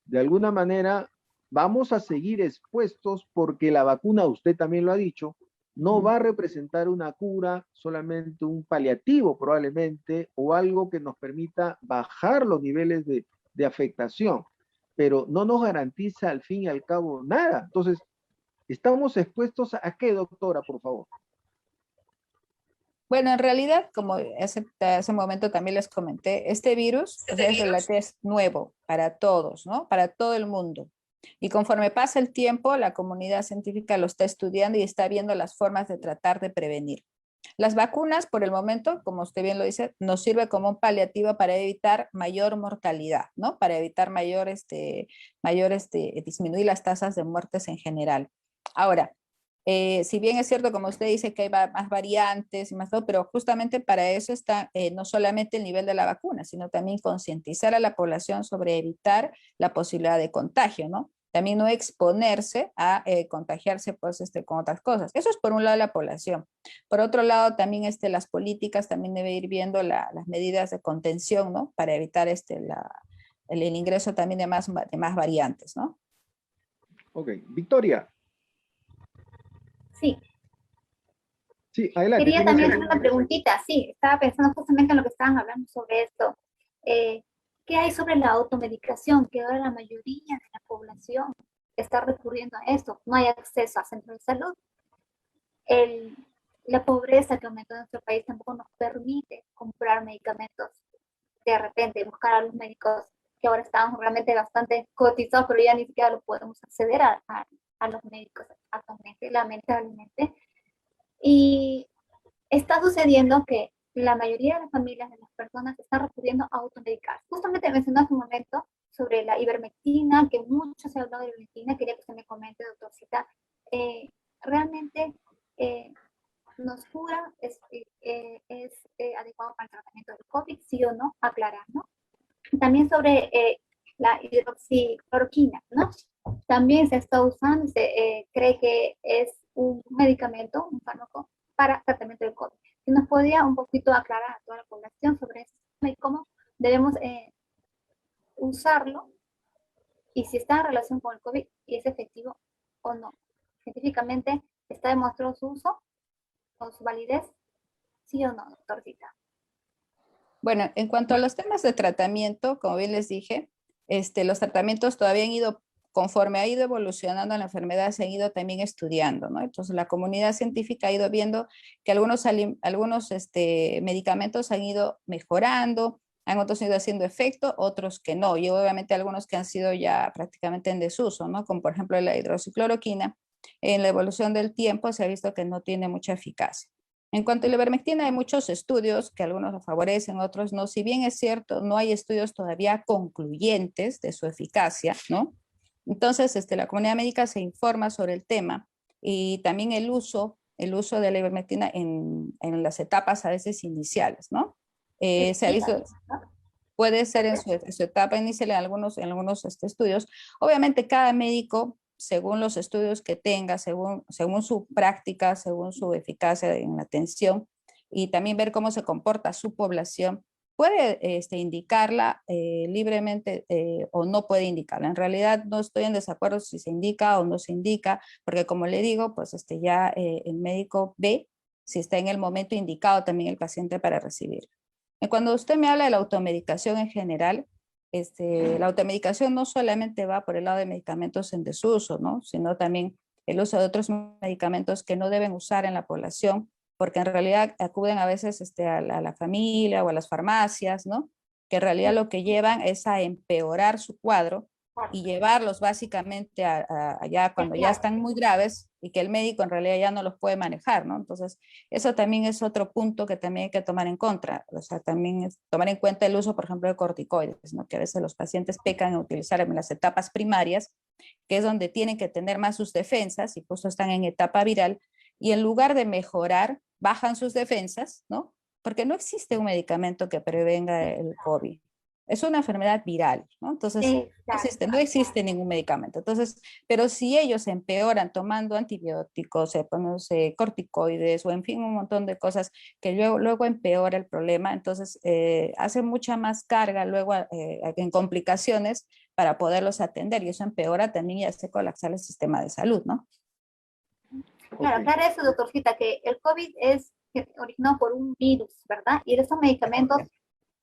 de alguna manera vamos a seguir expuestos porque la vacuna, usted también lo ha dicho, no va a representar una cura, solamente un paliativo probablemente, o algo que nos permita bajar los niveles de afectación, pero no nos garantiza al fin y al cabo nada. Entonces, ¿estamos expuestos a qué, doctora, por favor? Bueno, en realidad, como hace un momento también les comenté, este virus, o sea, es nuevo para todos, ¿no? Para todo el mundo. Y conforme pasa el tiempo, la comunidad científica lo está estudiando y está viendo las formas de tratar de prevenir. Las vacunas, por el momento, como usted bien lo dice, nos sirve como un paliativo para evitar mayor mortalidad, ¿no? Para evitar disminuir las tasas de muertes en general. Ahora, si bien es cierto, como usted dice, que hay más variantes y más todo, pero justamente para eso está no solamente el nivel de la vacuna, sino también concientizar a la población sobre evitar la posibilidad de contagio, ¿no? También no exponerse a contagiarse pues, con otras cosas. Eso es por un lado la población. Por otro lado, también las políticas también debe ir viendo las medidas de contención, ¿no? Para evitar el ingreso también de más variantes, ¿no? Ok, Victoria. Sí, Sí, adelante, quería tiene también su... hacer una preguntita. Sí, estaba pensando justamente en lo que estaban hablando sobre esto. Eh, ¿Qué hay sobre la automedicación? Que ahora la mayoría de la población está recurriendo a esto. No hay acceso a centros de salud. El, la pobreza que aumentó en nuestro país tampoco nos permite comprar medicamentos de repente, buscar a los médicos que ahora están realmente bastante cotizados, pero ya ni siquiera lo podemos acceder a los médicos actualmente, lamentablemente. Y está sucediendo que la mayoría de las familias, de las personas, están recurriendo a automedicar. Justamente mencioné hace un momento sobre la ivermectina, que mucho se ha hablado de ivermectina, quería que usted me comente, doctorcita, realmente nos cura, es adecuado para el tratamiento del COVID, sí o no, aclarar, ¿no? También sobre la hidroxicloroquina, ¿no? También se está usando, se cree que es un medicamento, un fármaco para tratamiento del COVID. Si nos podía un poquito aclarar a toda la población sobre eso y cómo debemos usarlo y si está en relación con el COVID y es efectivo o no. Científicamente está demostrado su uso o su validez, sí o no, doctorcita. Bueno, en cuanto a los temas de tratamiento, como bien les dije, los tratamientos todavía han ido, conforme ha ido evolucionando la enfermedad, se han ido también estudiando, ¿no? Entonces, la comunidad científica ha ido viendo que algunos medicamentos han ido mejorando, han otros ido haciendo efecto, otros que no, y obviamente algunos que han sido ya prácticamente en desuso, ¿no? Como por ejemplo la hidroxicloroquina, en la evolución del tiempo se ha visto que no tiene mucha eficacia. En cuanto a la ivermectina, hay muchos estudios que algunos lo favorecen, otros no. Si bien es cierto, no hay estudios todavía concluyentes de su eficacia, ¿no? Entonces, la comunidad médica se informa sobre el tema y también el uso de la ivermectina en las etapas a veces iniciales, ¿no? Se ha visto, puede ser en su etapa inicial en algunos estudios. Obviamente cada médico, según los estudios que tenga, según su práctica, según su eficacia en la atención y también ver cómo se comporta su población, puede indicarla libremente o no puede indicarla. En realidad no estoy en desacuerdo si se indica o no se indica, porque como le digo, pues ya el médico ve si está en el momento indicado también el paciente para recibir. Cuando usted me habla de la automedicación en general, la automedicación no solamente va por el lado de medicamentos en desuso, ¿no? Sino también el uso de otros medicamentos que no deben usar en la población, porque en realidad acuden a veces a la familia o a las farmacias, ¿no? Que en realidad lo que llevan es a empeorar su cuadro y llevarlos básicamente allá cuando ya están muy graves y que el médico en realidad ya no los puede manejar, ¿no? Entonces, eso también es otro punto que también hay que tomar en contra, o sea, también es tomar en cuenta el uso, por ejemplo, de corticoides, ¿no? Que a veces los pacientes pecan en utilizar en las etapas primarias, que es donde tienen que tener más sus defensas y justo están en etapa viral, y en lugar de mejorar, bajan sus defensas, ¿no? Porque no existe un medicamento que prevenga el COVID. Es una enfermedad viral, ¿no? Entonces, no existe ningún medicamento. Entonces, pero si ellos empeoran tomando antibióticos, poniéndose corticoides o en fin, un montón de cosas que luego empeora el problema, entonces hace mucha más carga luego en complicaciones para poderlos atender y eso empeora también y hace colapsar el sistema de salud, ¿no? Claro, claro eso, doctorcita, que el COVID es originado por un virus, ¿verdad? Y esos medicamentos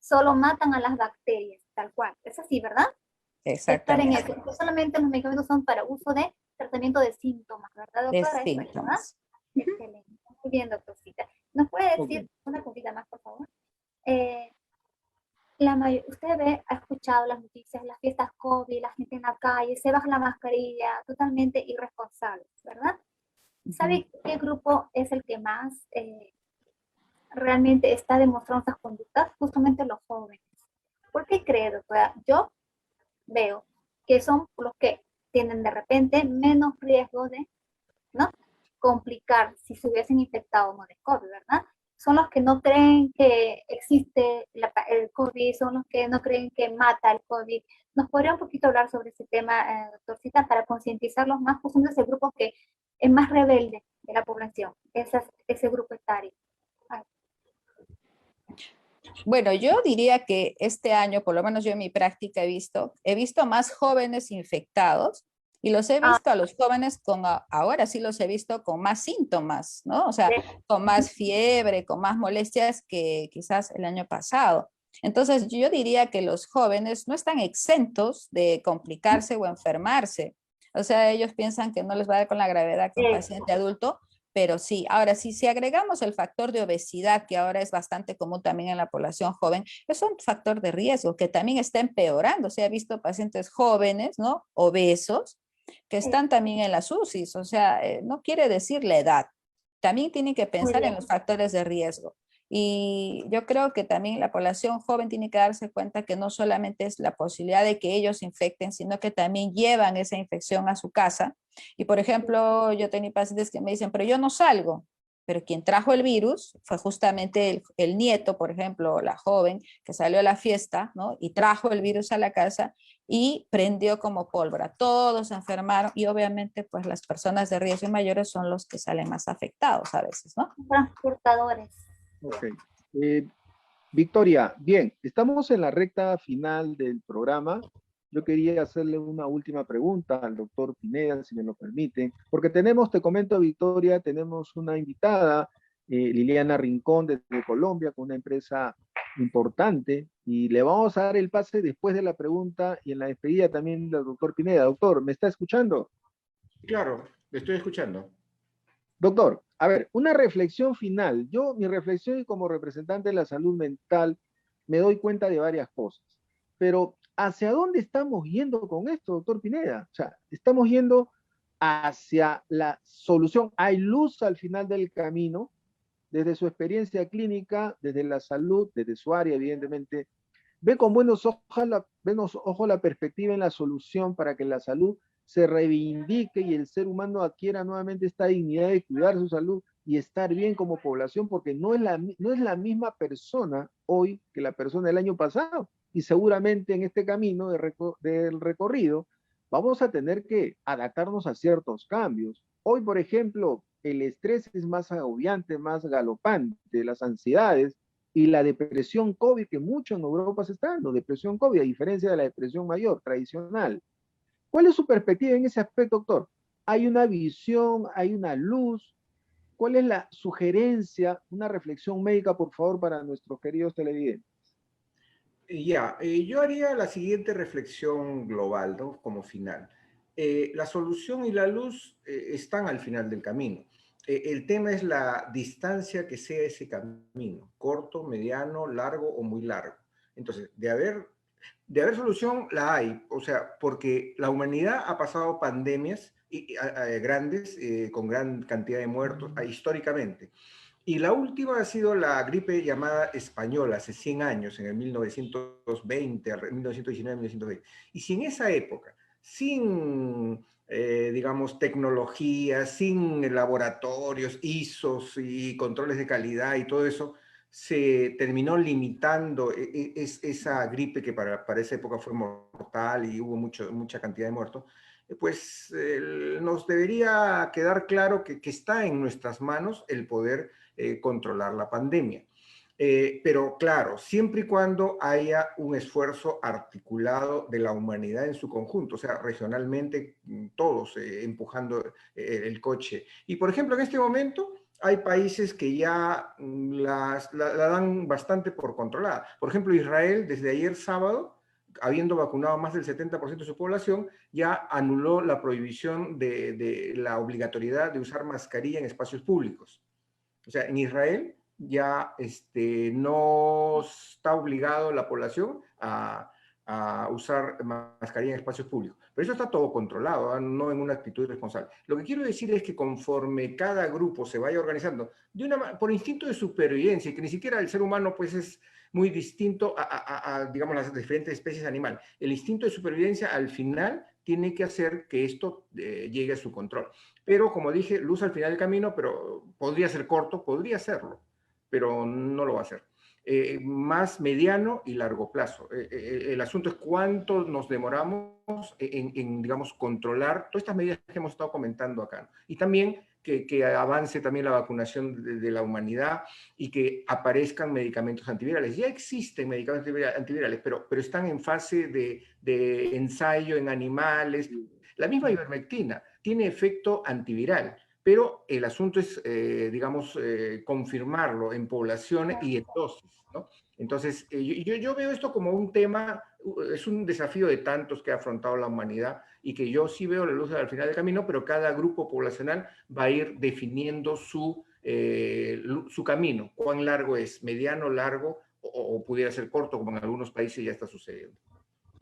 solo matan a las bacterias, tal cual. Es así, ¿verdad? Exactamente. Eso. Solamente los medicamentos son para uso de tratamiento de síntomas, ¿verdad, doctora? De síntomas. Excelente. Muy bien, doctorcita. ¿Nos puede decir una cosita más, por favor? Usted ha escuchado las noticias, las fiestas COVID, la gente en la calle, se baja la mascarilla, totalmente irresponsables, ¿verdad? ¿Sabe qué grupo es el que más realmente está demostrando esas conductas? Justamente los jóvenes. ¿Por qué cree, doctora? Yo veo que son los que tienen de repente menos riesgo de, ¿no?, complicar si se hubiesen infectado o no de COVID, ¿verdad? Son los que no creen que existe el COVID, son los que no creen que mata el COVID. ¿Nos podría un poquito hablar sobre ese tema, doctorcita, para concientizarlos más, justamente ese grupo que es más rebelde de la población, ese grupo etario? Bueno, yo diría que este año, por lo menos yo en mi práctica he visto más jóvenes infectados y los he visto a los jóvenes ahora sí los he visto con más síntomas, ¿no? O sea, con más fiebre, con más molestias que quizás el año pasado. Entonces, yo diría que los jóvenes no están exentos de complicarse o enfermarse. O sea, ellos piensan que no les va a dar con la gravedad que un paciente adulto, pero sí, ahora sí, si agregamos el factor de obesidad, que ahora es bastante común también en la población joven, es un factor de riesgo que también está empeorando. Se ha visto pacientes jóvenes, ¿no? Obesos, que están también en las UCIs. O sea, no quiere decir la edad. También tienen que pensar en los factores de riesgo. Y yo creo que también la población joven tiene que darse cuenta que no solamente es la posibilidad de que ellos se infecten, sino que también llevan esa infección a su casa. Y por ejemplo, yo tenía pacientes que me dicen, pero yo no salgo. Pero quien trajo el virus fue justamente el nieto, por ejemplo, la joven que salió a la fiesta, ¿no? Y trajo el virus a la casa y prendió como pólvora. Todos se enfermaron y obviamente pues las personas de riesgo mayores son los que salen más afectados a veces, ¿no? Transportadores. Ok. Victoria, bien, estamos en la recta final del programa. Yo quería hacerle una última pregunta al doctor Pineda, si me lo permite, porque te comento, Victoria, tenemos una invitada, Liliana Rincón, desde Colombia, con una empresa importante y le vamos a dar el pase después de la pregunta y en la despedida también del doctor Pineda. Doctor, ¿me está escuchando? Claro, le estoy escuchando. Doctor, a ver, una reflexión final. Yo, mi reflexión como representante de la salud mental, me doy cuenta de varias cosas. Pero, ¿hacia dónde estamos yendo con esto, doctor Pineda? O sea, estamos yendo hacia la solución. ¿Hay luz al final del camino? Desde su experiencia clínica, desde la salud, desde su área, evidentemente, ve con buenos ojos la perspectiva en la solución para que la salud se reivindique y el ser humano adquiera nuevamente esta dignidad de cuidar su salud y estar bien como población, porque no es la misma persona hoy que la persona del año pasado. Y seguramente en este camino del recorrido vamos a tener que adaptarnos a ciertos cambios. Hoy, por ejemplo, el estrés es más agobiante, más galopante, las ansiedades y la depresión COVID, que mucho en Europa se está dando, depresión COVID, a diferencia de la depresión mayor, tradicional. ¿Cuál es su perspectiva en ese aspecto, doctor? ¿Hay una visión, hay una luz? ¿Cuál es la sugerencia, una reflexión médica, por favor, para nuestros queridos televidentes? Yo haría la siguiente reflexión global, ¿no? Como final. La solución y la luz están al final del camino. El tema es la distancia que sea ese camino, corto, mediano, largo o muy largo. Entonces, de haber solución, la hay. O sea, porque la humanidad ha pasado pandemias grandes, con gran cantidad de muertos, históricamente. Y la última ha sido la gripe llamada española, hace 100 años, en el 1920, 1919, 1920. Y si en esa época, sin, digamos, tecnología, sin laboratorios, ISOs y controles de calidad y todo eso, se terminó limitando esa gripe que para esa época fue mortal y hubo mucha cantidad de muertos, pues nos debería quedar claro que está en nuestras manos el poder controlar la pandemia. Pero claro, siempre y cuando haya un esfuerzo articulado de la humanidad en su conjunto, o sea, regionalmente todos empujando el coche. Y por ejemplo, en este momento hay países que ya la dan bastante por controlada. Por ejemplo, Israel desde ayer sábado, habiendo vacunado más del 70% de su población, ya anuló la prohibición de la obligatoriedad de usar mascarilla en espacios públicos. O sea, en Israel ya no está obligado la población a usar mascarilla en espacios públicos. Pero eso está todo controlado, no en una actitud irresponsable. Lo que quiero decir es que conforme cada grupo se vaya organizando por instinto de supervivencia, y que ni siquiera el ser humano pues es muy distinto digamos, las diferentes especies animales. El instinto de supervivencia al final tiene que hacer que esto llegue a su control. Pero como dije, luz al final del camino, pero podría ser corto, podría serlo, pero no lo va a hacer. Más mediano y largo plazo. El asunto es cuánto nos demoramos digamos, controlar todas estas medidas que hemos estado comentando acá, ¿no? Y también que avance también la vacunación de la humanidad y que aparezcan medicamentos antivirales. Ya existen medicamentos antivirales, pero están en fase de ensayo en animales. La misma ivermectina tiene efecto antiviral, pero el asunto es, digamos, confirmarlo en poblaciones y en dosis, ¿no? Entonces, yo veo esto como un tema, es un desafío de tantos que ha afrontado la humanidad y que yo sí veo la luz al final del camino, pero cada grupo poblacional va a ir definiendo su camino, cuán largo es, mediano, largo o pudiera ser corto, como en algunos países ya está sucediendo.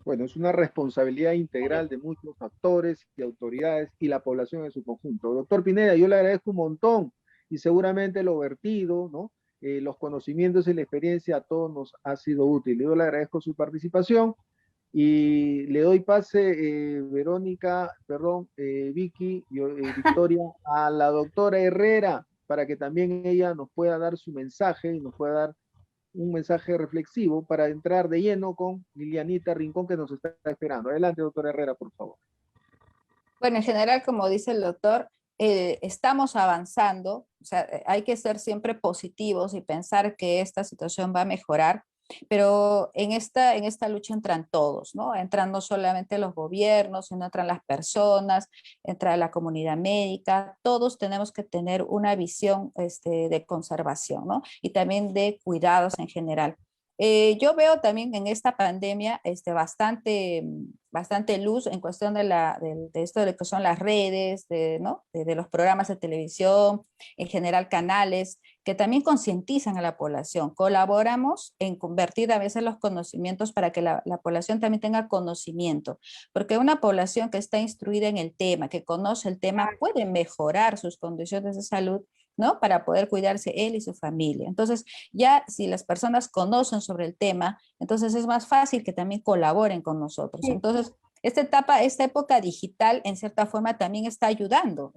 Bueno, es una responsabilidad integral de muchos actores y autoridades y la población en su conjunto. Doctor Pineda, yo le agradezco un montón y seguramente lo vertido, ¿no? Los conocimientos y la experiencia a todos nos ha sido útil. Yo le agradezco su participación y le doy pase, Vicky, Victoria, a la doctora Herrera para que también ella nos pueda dar su mensaje y nos pueda dar un mensaje reflexivo para entrar de lleno con Lilianita Rincón que nos está esperando. Adelante, doctora Herrera, por favor. Bueno, en general, como dice el doctor, estamos avanzando, o sea, hay que ser siempre positivos y pensar que esta situación va a mejorar, pero en esta lucha entran todos, ¿no? Entran no solamente los gobiernos, sino entran las personas, entra la comunidad médica, todos tenemos que tener una visión de conservación, ¿no? Y también de cuidados en general. Yo veo también en esta pandemia bastante luz en cuestión de esto de lo que son las redes, ¿no? de los programas de televisión, en general canales, que también concientizan a la población. Colaboramos en convertir a veces los conocimientos para que la población también tenga conocimiento, porque una población que está instruida en el tema, que conoce el tema, puede mejorar sus condiciones de salud, ¿no? Para poder cuidarse él y su familia. Entonces, ya si las personas conocen sobre el tema, entonces es más fácil que también colaboren con nosotros. Entonces, esta época digital, en cierta forma, también está ayudando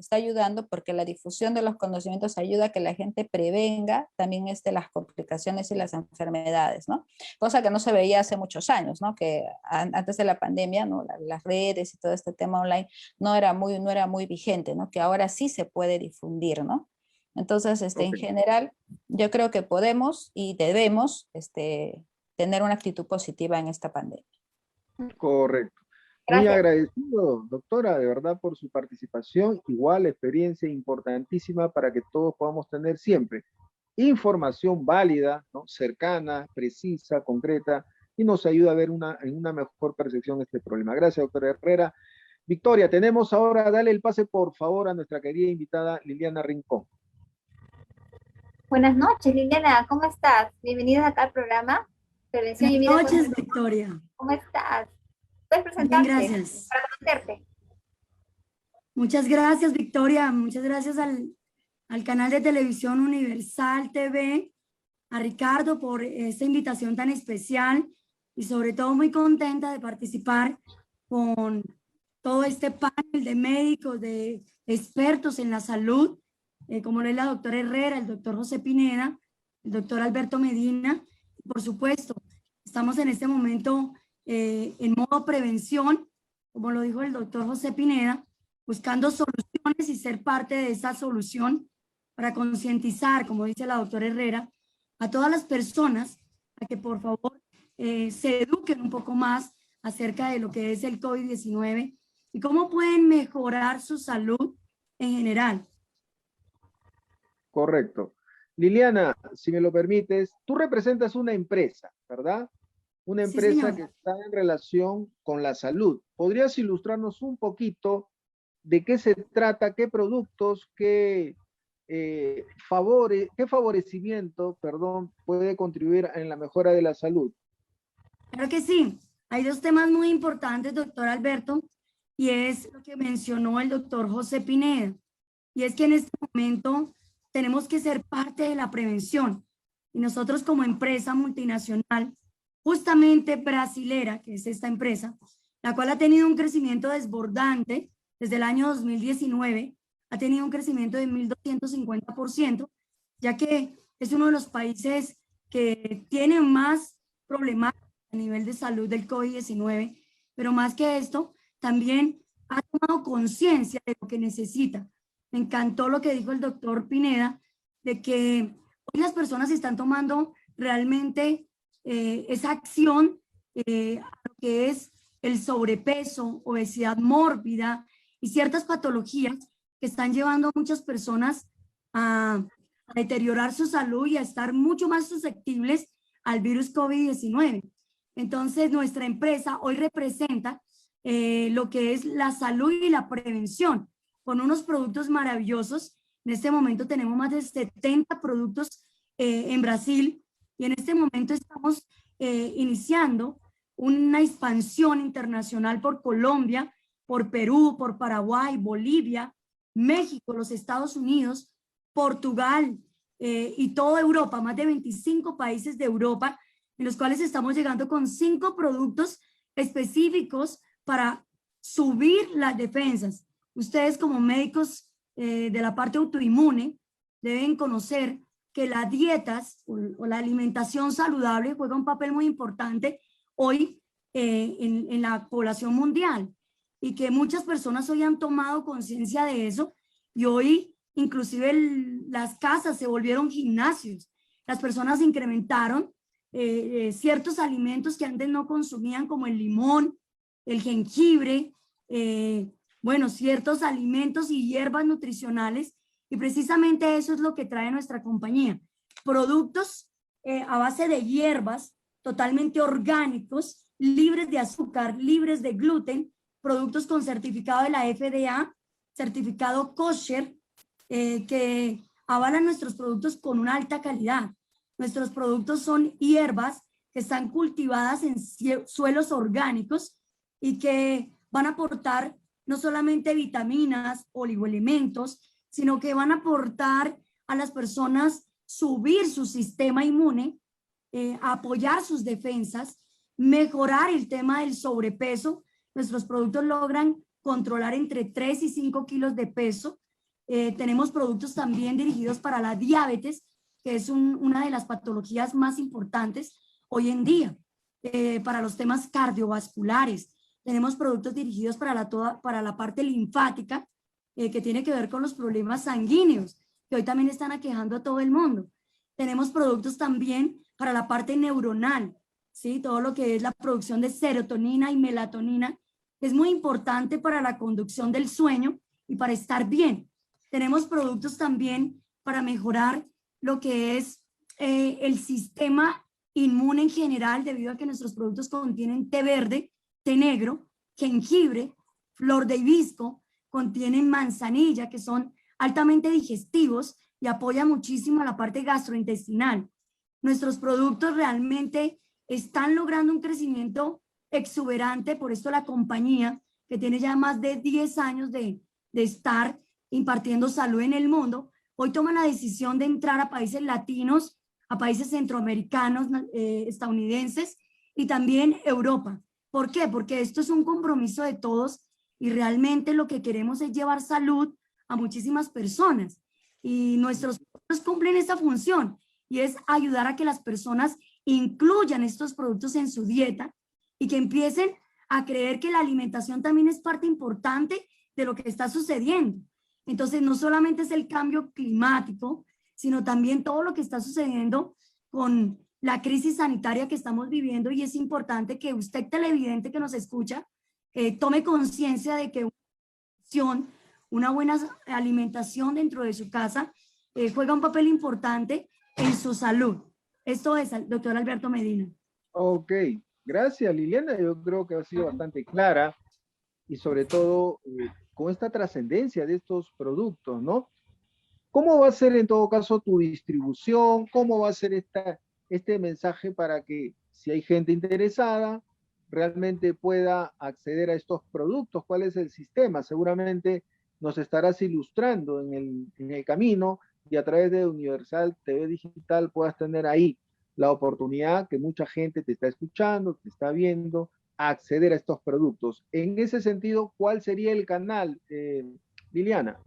porque la difusión de los conocimientos ayuda a que la gente prevenga también las complicaciones y las enfermedades, ¿no? Cosa que no se veía hace muchos años, ¿no? Que antes de la pandemia, ¿no? Las redes y todo este tema online no era muy vigente, ¿no? Que ahora sí se puede difundir, ¿no? Entonces, en general, yo creo que podemos y debemos tener una actitud positiva en esta pandemia. Correcto. Muy Gracias. agradecido, doctora, de verdad, por su participación. Igual, experiencia importantísima para que todos podamos tener siempre información válida, ¿no? Cercana, precisa, concreta, y nos ayuda a ver en una mejor percepción este problema. Gracias, doctora Herrera. Victoria, tenemos ahora, dale el pase, por favor, a nuestra querida invitada Liliana Rincón. Buenas noches, Liliana, ¿cómo estás? Bienvenida acá al programa Prevención y Vida. Buenas noches, Victoria. ¿Cómo estás? ¿Puedes Bien, presentarte? gracias. Para conocerte. Muchas gracias, Victoria. Muchas gracias al canal de televisión Universal TV, a Ricardo por esta invitación tan especial y sobre todo muy contenta de participar con todo este panel de médicos, de expertos en la salud, como lo es la doctora Herrera, el doctor José Pineda, el doctor Alberto Medina. Por supuesto, estamos en este momento en modo prevención, como lo dijo el doctor José Pineda, buscando soluciones y ser parte de esa solución para concientizar, como dice la doctora Herrera, a todas las personas a que por favor se eduquen un poco más acerca de lo que es el COVID-19 y cómo pueden mejorar su salud en general. Correcto. Liliana, si me lo permites, tú representas una empresa, ¿verdad? Una Sí, empresa señor. que está en relación con la salud. ¿Podrías ilustrarnos un poquito de qué se trata, qué productos, qué favorecimiento, puede contribuir en la mejora de la salud? Claro que sí. Hay dos temas muy importantes, doctor Alberto, y es lo que mencionó el doctor José Pineda. Y es que en este momento tenemos que ser parte de la prevención. Y nosotros como empresa multinacional, justamente brasilera, que es esta empresa, la cual ha tenido un crecimiento desbordante desde el año 2019, ha tenido un crecimiento de 1.250%, ya que es uno de los países que tiene más problemas a nivel de salud del COVID-19, pero más que esto, también ha tomado conciencia de lo que necesita. Me encantó lo que dijo el doctor Pineda, de que hoy las personas están tomando realmente esa acción a lo que es el sobrepeso, obesidad mórbida y ciertas patologías que están llevando a muchas personas a deteriorar su salud y a estar mucho más susceptibles al virus COVID-19. Entonces, nuestra empresa hoy representa lo que es la salud y la prevención, con unos productos maravillosos. En este momento tenemos más de 70 productos en Brasil y en este momento estamos iniciando una expansión internacional por Colombia, por Perú, por Paraguay, Bolivia, México, los Estados Unidos, Portugal y toda Europa, más de 25 países de Europa, en los cuales estamos llegando con 5 productos específicos para subir las defensas. Ustedes como médicos de la parte autoinmune deben conocer que las dietas o la alimentación saludable juega un papel muy importante hoy en la población mundial y que muchas personas hoy han tomado conciencia de eso y hoy inclusive las casas se volvieron gimnasios. Las personas incrementaron ciertos alimentos que antes no consumían como el limón, el jengibre, bueno, ciertos alimentos y hierbas nutricionales, y precisamente eso es lo que trae nuestra compañía. Productos a base de hierbas totalmente orgánicos, libres de azúcar, libres de gluten, productos con certificado de la FDA, certificado kosher, que avalan nuestros productos con una alta calidad. Nuestros productos son hierbas que están cultivadas en suelos orgánicos y que van a aportar no solamente vitaminas, oligoelementos, sino que van a aportar a las personas subir su sistema inmune, apoyar sus defensas, mejorar el tema del sobrepeso. Nuestros productos logran controlar entre 3 y 5 kilos de peso. Tenemos productos también dirigidos para la diabetes, que es una de las patologías más importantes hoy en día, para los temas cardiovasculares. Tenemos productos dirigidos para la parte linfática, que tiene que ver con los problemas sanguíneos, que hoy también están aquejando a todo el mundo. Tenemos productos también para la parte neuronal, ¿sí? Todo lo que es la producción de serotonina y melatonina es muy importante para la conducción del sueño y para estar bien. Tenemos productos también para mejorar lo que es el sistema inmune en general, debido a que nuestros productos contienen té verde, té negro, jengibre, flor de hibisco, contienen manzanilla, que son altamente digestivos y apoyan muchísimo a la parte gastrointestinal. Nuestros productos realmente están logrando un crecimiento exuberante, por esto la compañía, que tiene ya más de 10 años de estar impartiendo salud en el mundo, hoy toma la decisión de entrar a países latinos, a países centroamericanos, estadounidenses y también Europa. ¿Por qué? Porque esto es un compromiso de todos y realmente lo que queremos es llevar salud a muchísimas personas. Y nuestros productos cumplen esa función y es ayudar a que las personas incluyan estos productos en su dieta y que empiecen a creer que la alimentación también es parte importante de lo que está sucediendo. Entonces, no solamente es el cambio climático, sino también todo lo que está sucediendo con la crisis sanitaria que estamos viviendo, y es importante que usted, televidente que nos escucha, tome conciencia de que una buena alimentación dentro de su casa juega un papel importante en su salud. Esto es, doctor Alberto Medina. Ok, gracias Liliana, yo creo que ha sido bastante clara y sobre todo con esta trascendencia de estos productos, ¿no? ¿Cómo va a ser en todo caso tu distribución? ¿Cómo va a ser este mensaje para que si hay gente interesada realmente pueda acceder a estos productos? ¿Cuál es el sistema? Seguramente nos estarás ilustrando en el camino y a través de Universal TV Digital puedas tener ahí la oportunidad que mucha gente te está escuchando, te está viendo, a acceder a estos productos. En ese sentido, ¿cuál sería el canal, Liliana?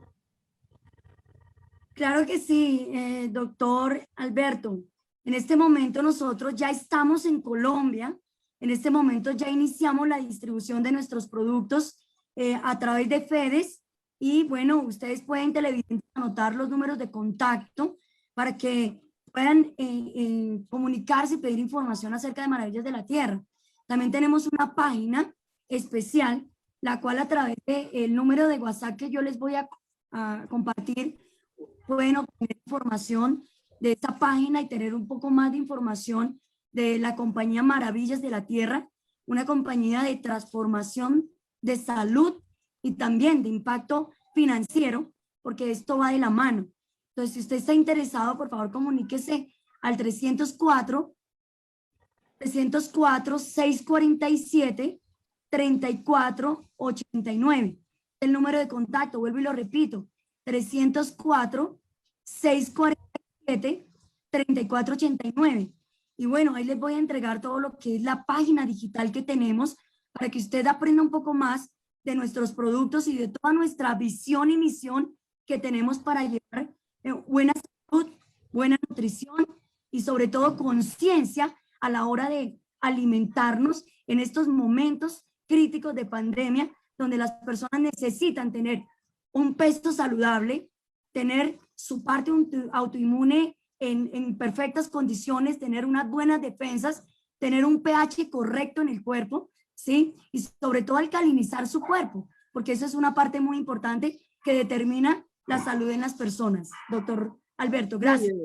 Claro que sí, doctor Alberto. En este momento nosotros ya estamos en Colombia. En este momento ya iniciamos la distribución de nuestros productos a través de FEDES. Y bueno, ustedes pueden, televidentes, anotar los números de contacto para que puedan comunicarse y pedir información acerca de Maravillas de la Tierra. También tenemos una página especial, la cual a través del número de WhatsApp que yo les voy a compartir, pueden obtener información de esta página y tener un poco más de información de la compañía Maravillas de la Tierra, una compañía de transformación de salud y también de impacto financiero, porque esto va de la mano. Entonces, si usted está interesado, por favor, comuníquese al 304-647-3489. El número de contacto, vuelvo y lo repito, 304-647-3489. Y bueno, ahí les voy a entregar todo lo que es la página digital que tenemos para que usted aprenda un poco más de nuestros productos y de toda nuestra visión y misión que tenemos para llevar buena salud, buena nutrición y sobre todo conciencia a la hora de alimentarnos en estos momentos críticos de pandemia, donde las personas necesitan tener un peso saludable, tener su parte autoinmune en perfectas condiciones, tener unas buenas defensas, tener un pH correcto en el cuerpo, ¿sí? Y sobre todo alcalinizar su cuerpo, porque eso es una parte muy importante que determina la salud en las personas. Doctor Alberto, gracias.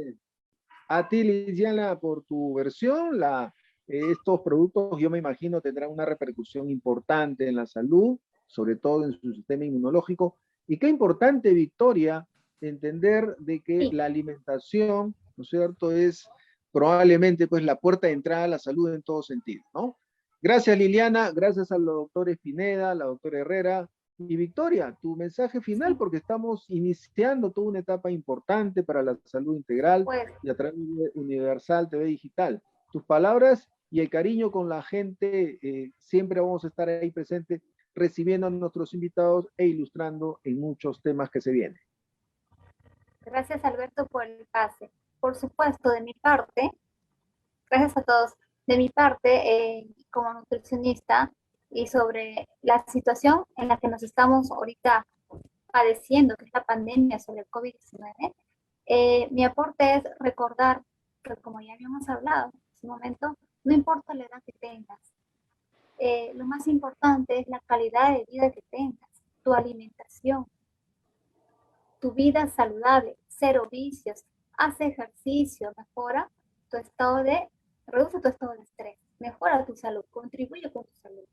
A ti, Liliana, por tu versión, la estos productos, yo me imagino, tendrán una repercusión importante en la salud, sobre todo en su sistema inmunológico. Y qué importante, Victoria, entender de que Sí. la alimentación, ¿no es cierto?, es probablemente pues la puerta de entrada a la salud en todo sentido, ¿no? Gracias, Liliana, gracias a la doctora Espineda, a la doctora Herrera y Victoria, tu mensaje final, porque estamos iniciando toda una etapa importante para la salud integral Pues y a través de Universal TV Digital. Tus palabras y el cariño con la gente, siempre vamos a estar ahí presentes, recibiendo a nuestros invitados e ilustrando en muchos temas que se vienen. gracias, Alberto, por el pase. Por supuesto, de mi parte, gracias a todos. De mi parte, como nutricionista y sobre la situación en la que nos estamos ahorita padeciendo, que es la pandemia sobre el COVID-19, mi aporte es recordar que, como ya habíamos hablado en ese momento, no importa la edad que tengas, lo más importante es la calidad de vida que tengas, tu alimentación, tu vida saludable, cero vicios, haz ejercicio, mejora tu estado de, reduce tu estado de estrés, mejora tu salud, contribuye con tu salud,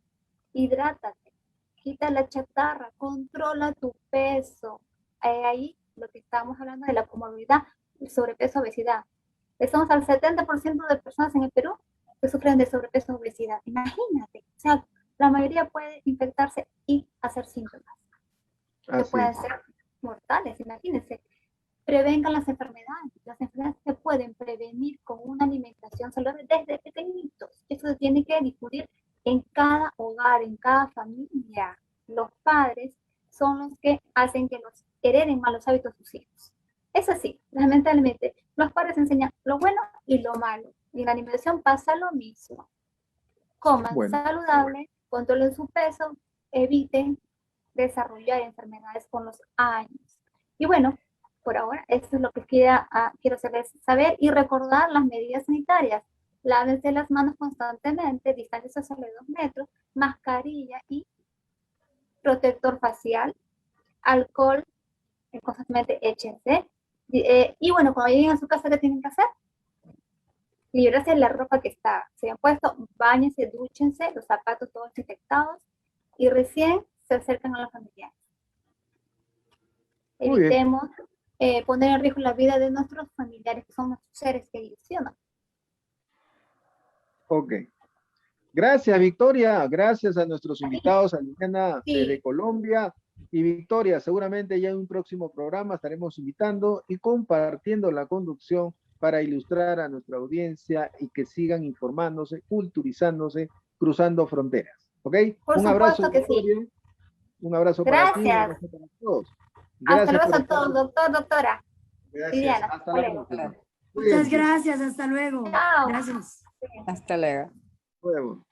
hidrátate, quita la chatarra, controla tu peso. Ahí lo que estamos hablando de la comorbilidad, el sobrepeso, obesidad. Estamos al 70% de personas en el Perú que sufren de sobrepeso, obesidad. Imagínate, o sea, la mayoría puede infectarse y hacer síntomas que pueden ser mortales, imagínense. Prevengan las enfermedades. Las enfermedades se pueden prevenir con una alimentación saludable desde pequeñitos. Eso se tiene que difundir en cada hogar, en cada familia. Los padres son los que hacen que los hereden malos hábitos sus hijos. Es así, lamentablemente. Los padres enseñan lo bueno y lo malo. Y en la alimentación pasa lo mismo. Coman saludable, controlen su peso, eviten desarrollar enfermedades con los años. Y bueno, por ahora, esto es lo que quiero saber y recordar las medidas sanitarias. Lávense las manos constantemente, distancia social de 2 metros, mascarilla y protector facial, alcohol, constantemente échense. Y bueno, cuando lleguen a su casa, ¿qué tienen que hacer? Librarse de la ropa que se han puesto, báñense, dúchense, los zapatos todos desinfectados y recién se acercan a los familiares. Evitemos poner en riesgo la vida de nuestros familiares, que son nuestros seres queridos, ¿sí o no? Ok. Gracias, Victoria. Gracias a nuestros invitados, a Liliana desde Colombia y Victoria. Seguramente ya en un próximo programa estaremos invitando y compartiendo la conducción para ilustrar a nuestra audiencia y que sigan informándose, culturizándose, cruzando fronteras. ¿Ok? Un abrazo, Victoria. Sí. Un abrazo para ti, un abrazo para todos. Gracias. Hasta luego a todos, doctor, doctora. Gracias. Liliana, hasta luego. Muchas gracias, hasta luego. Chao. Gracias. Hasta luego. Luego.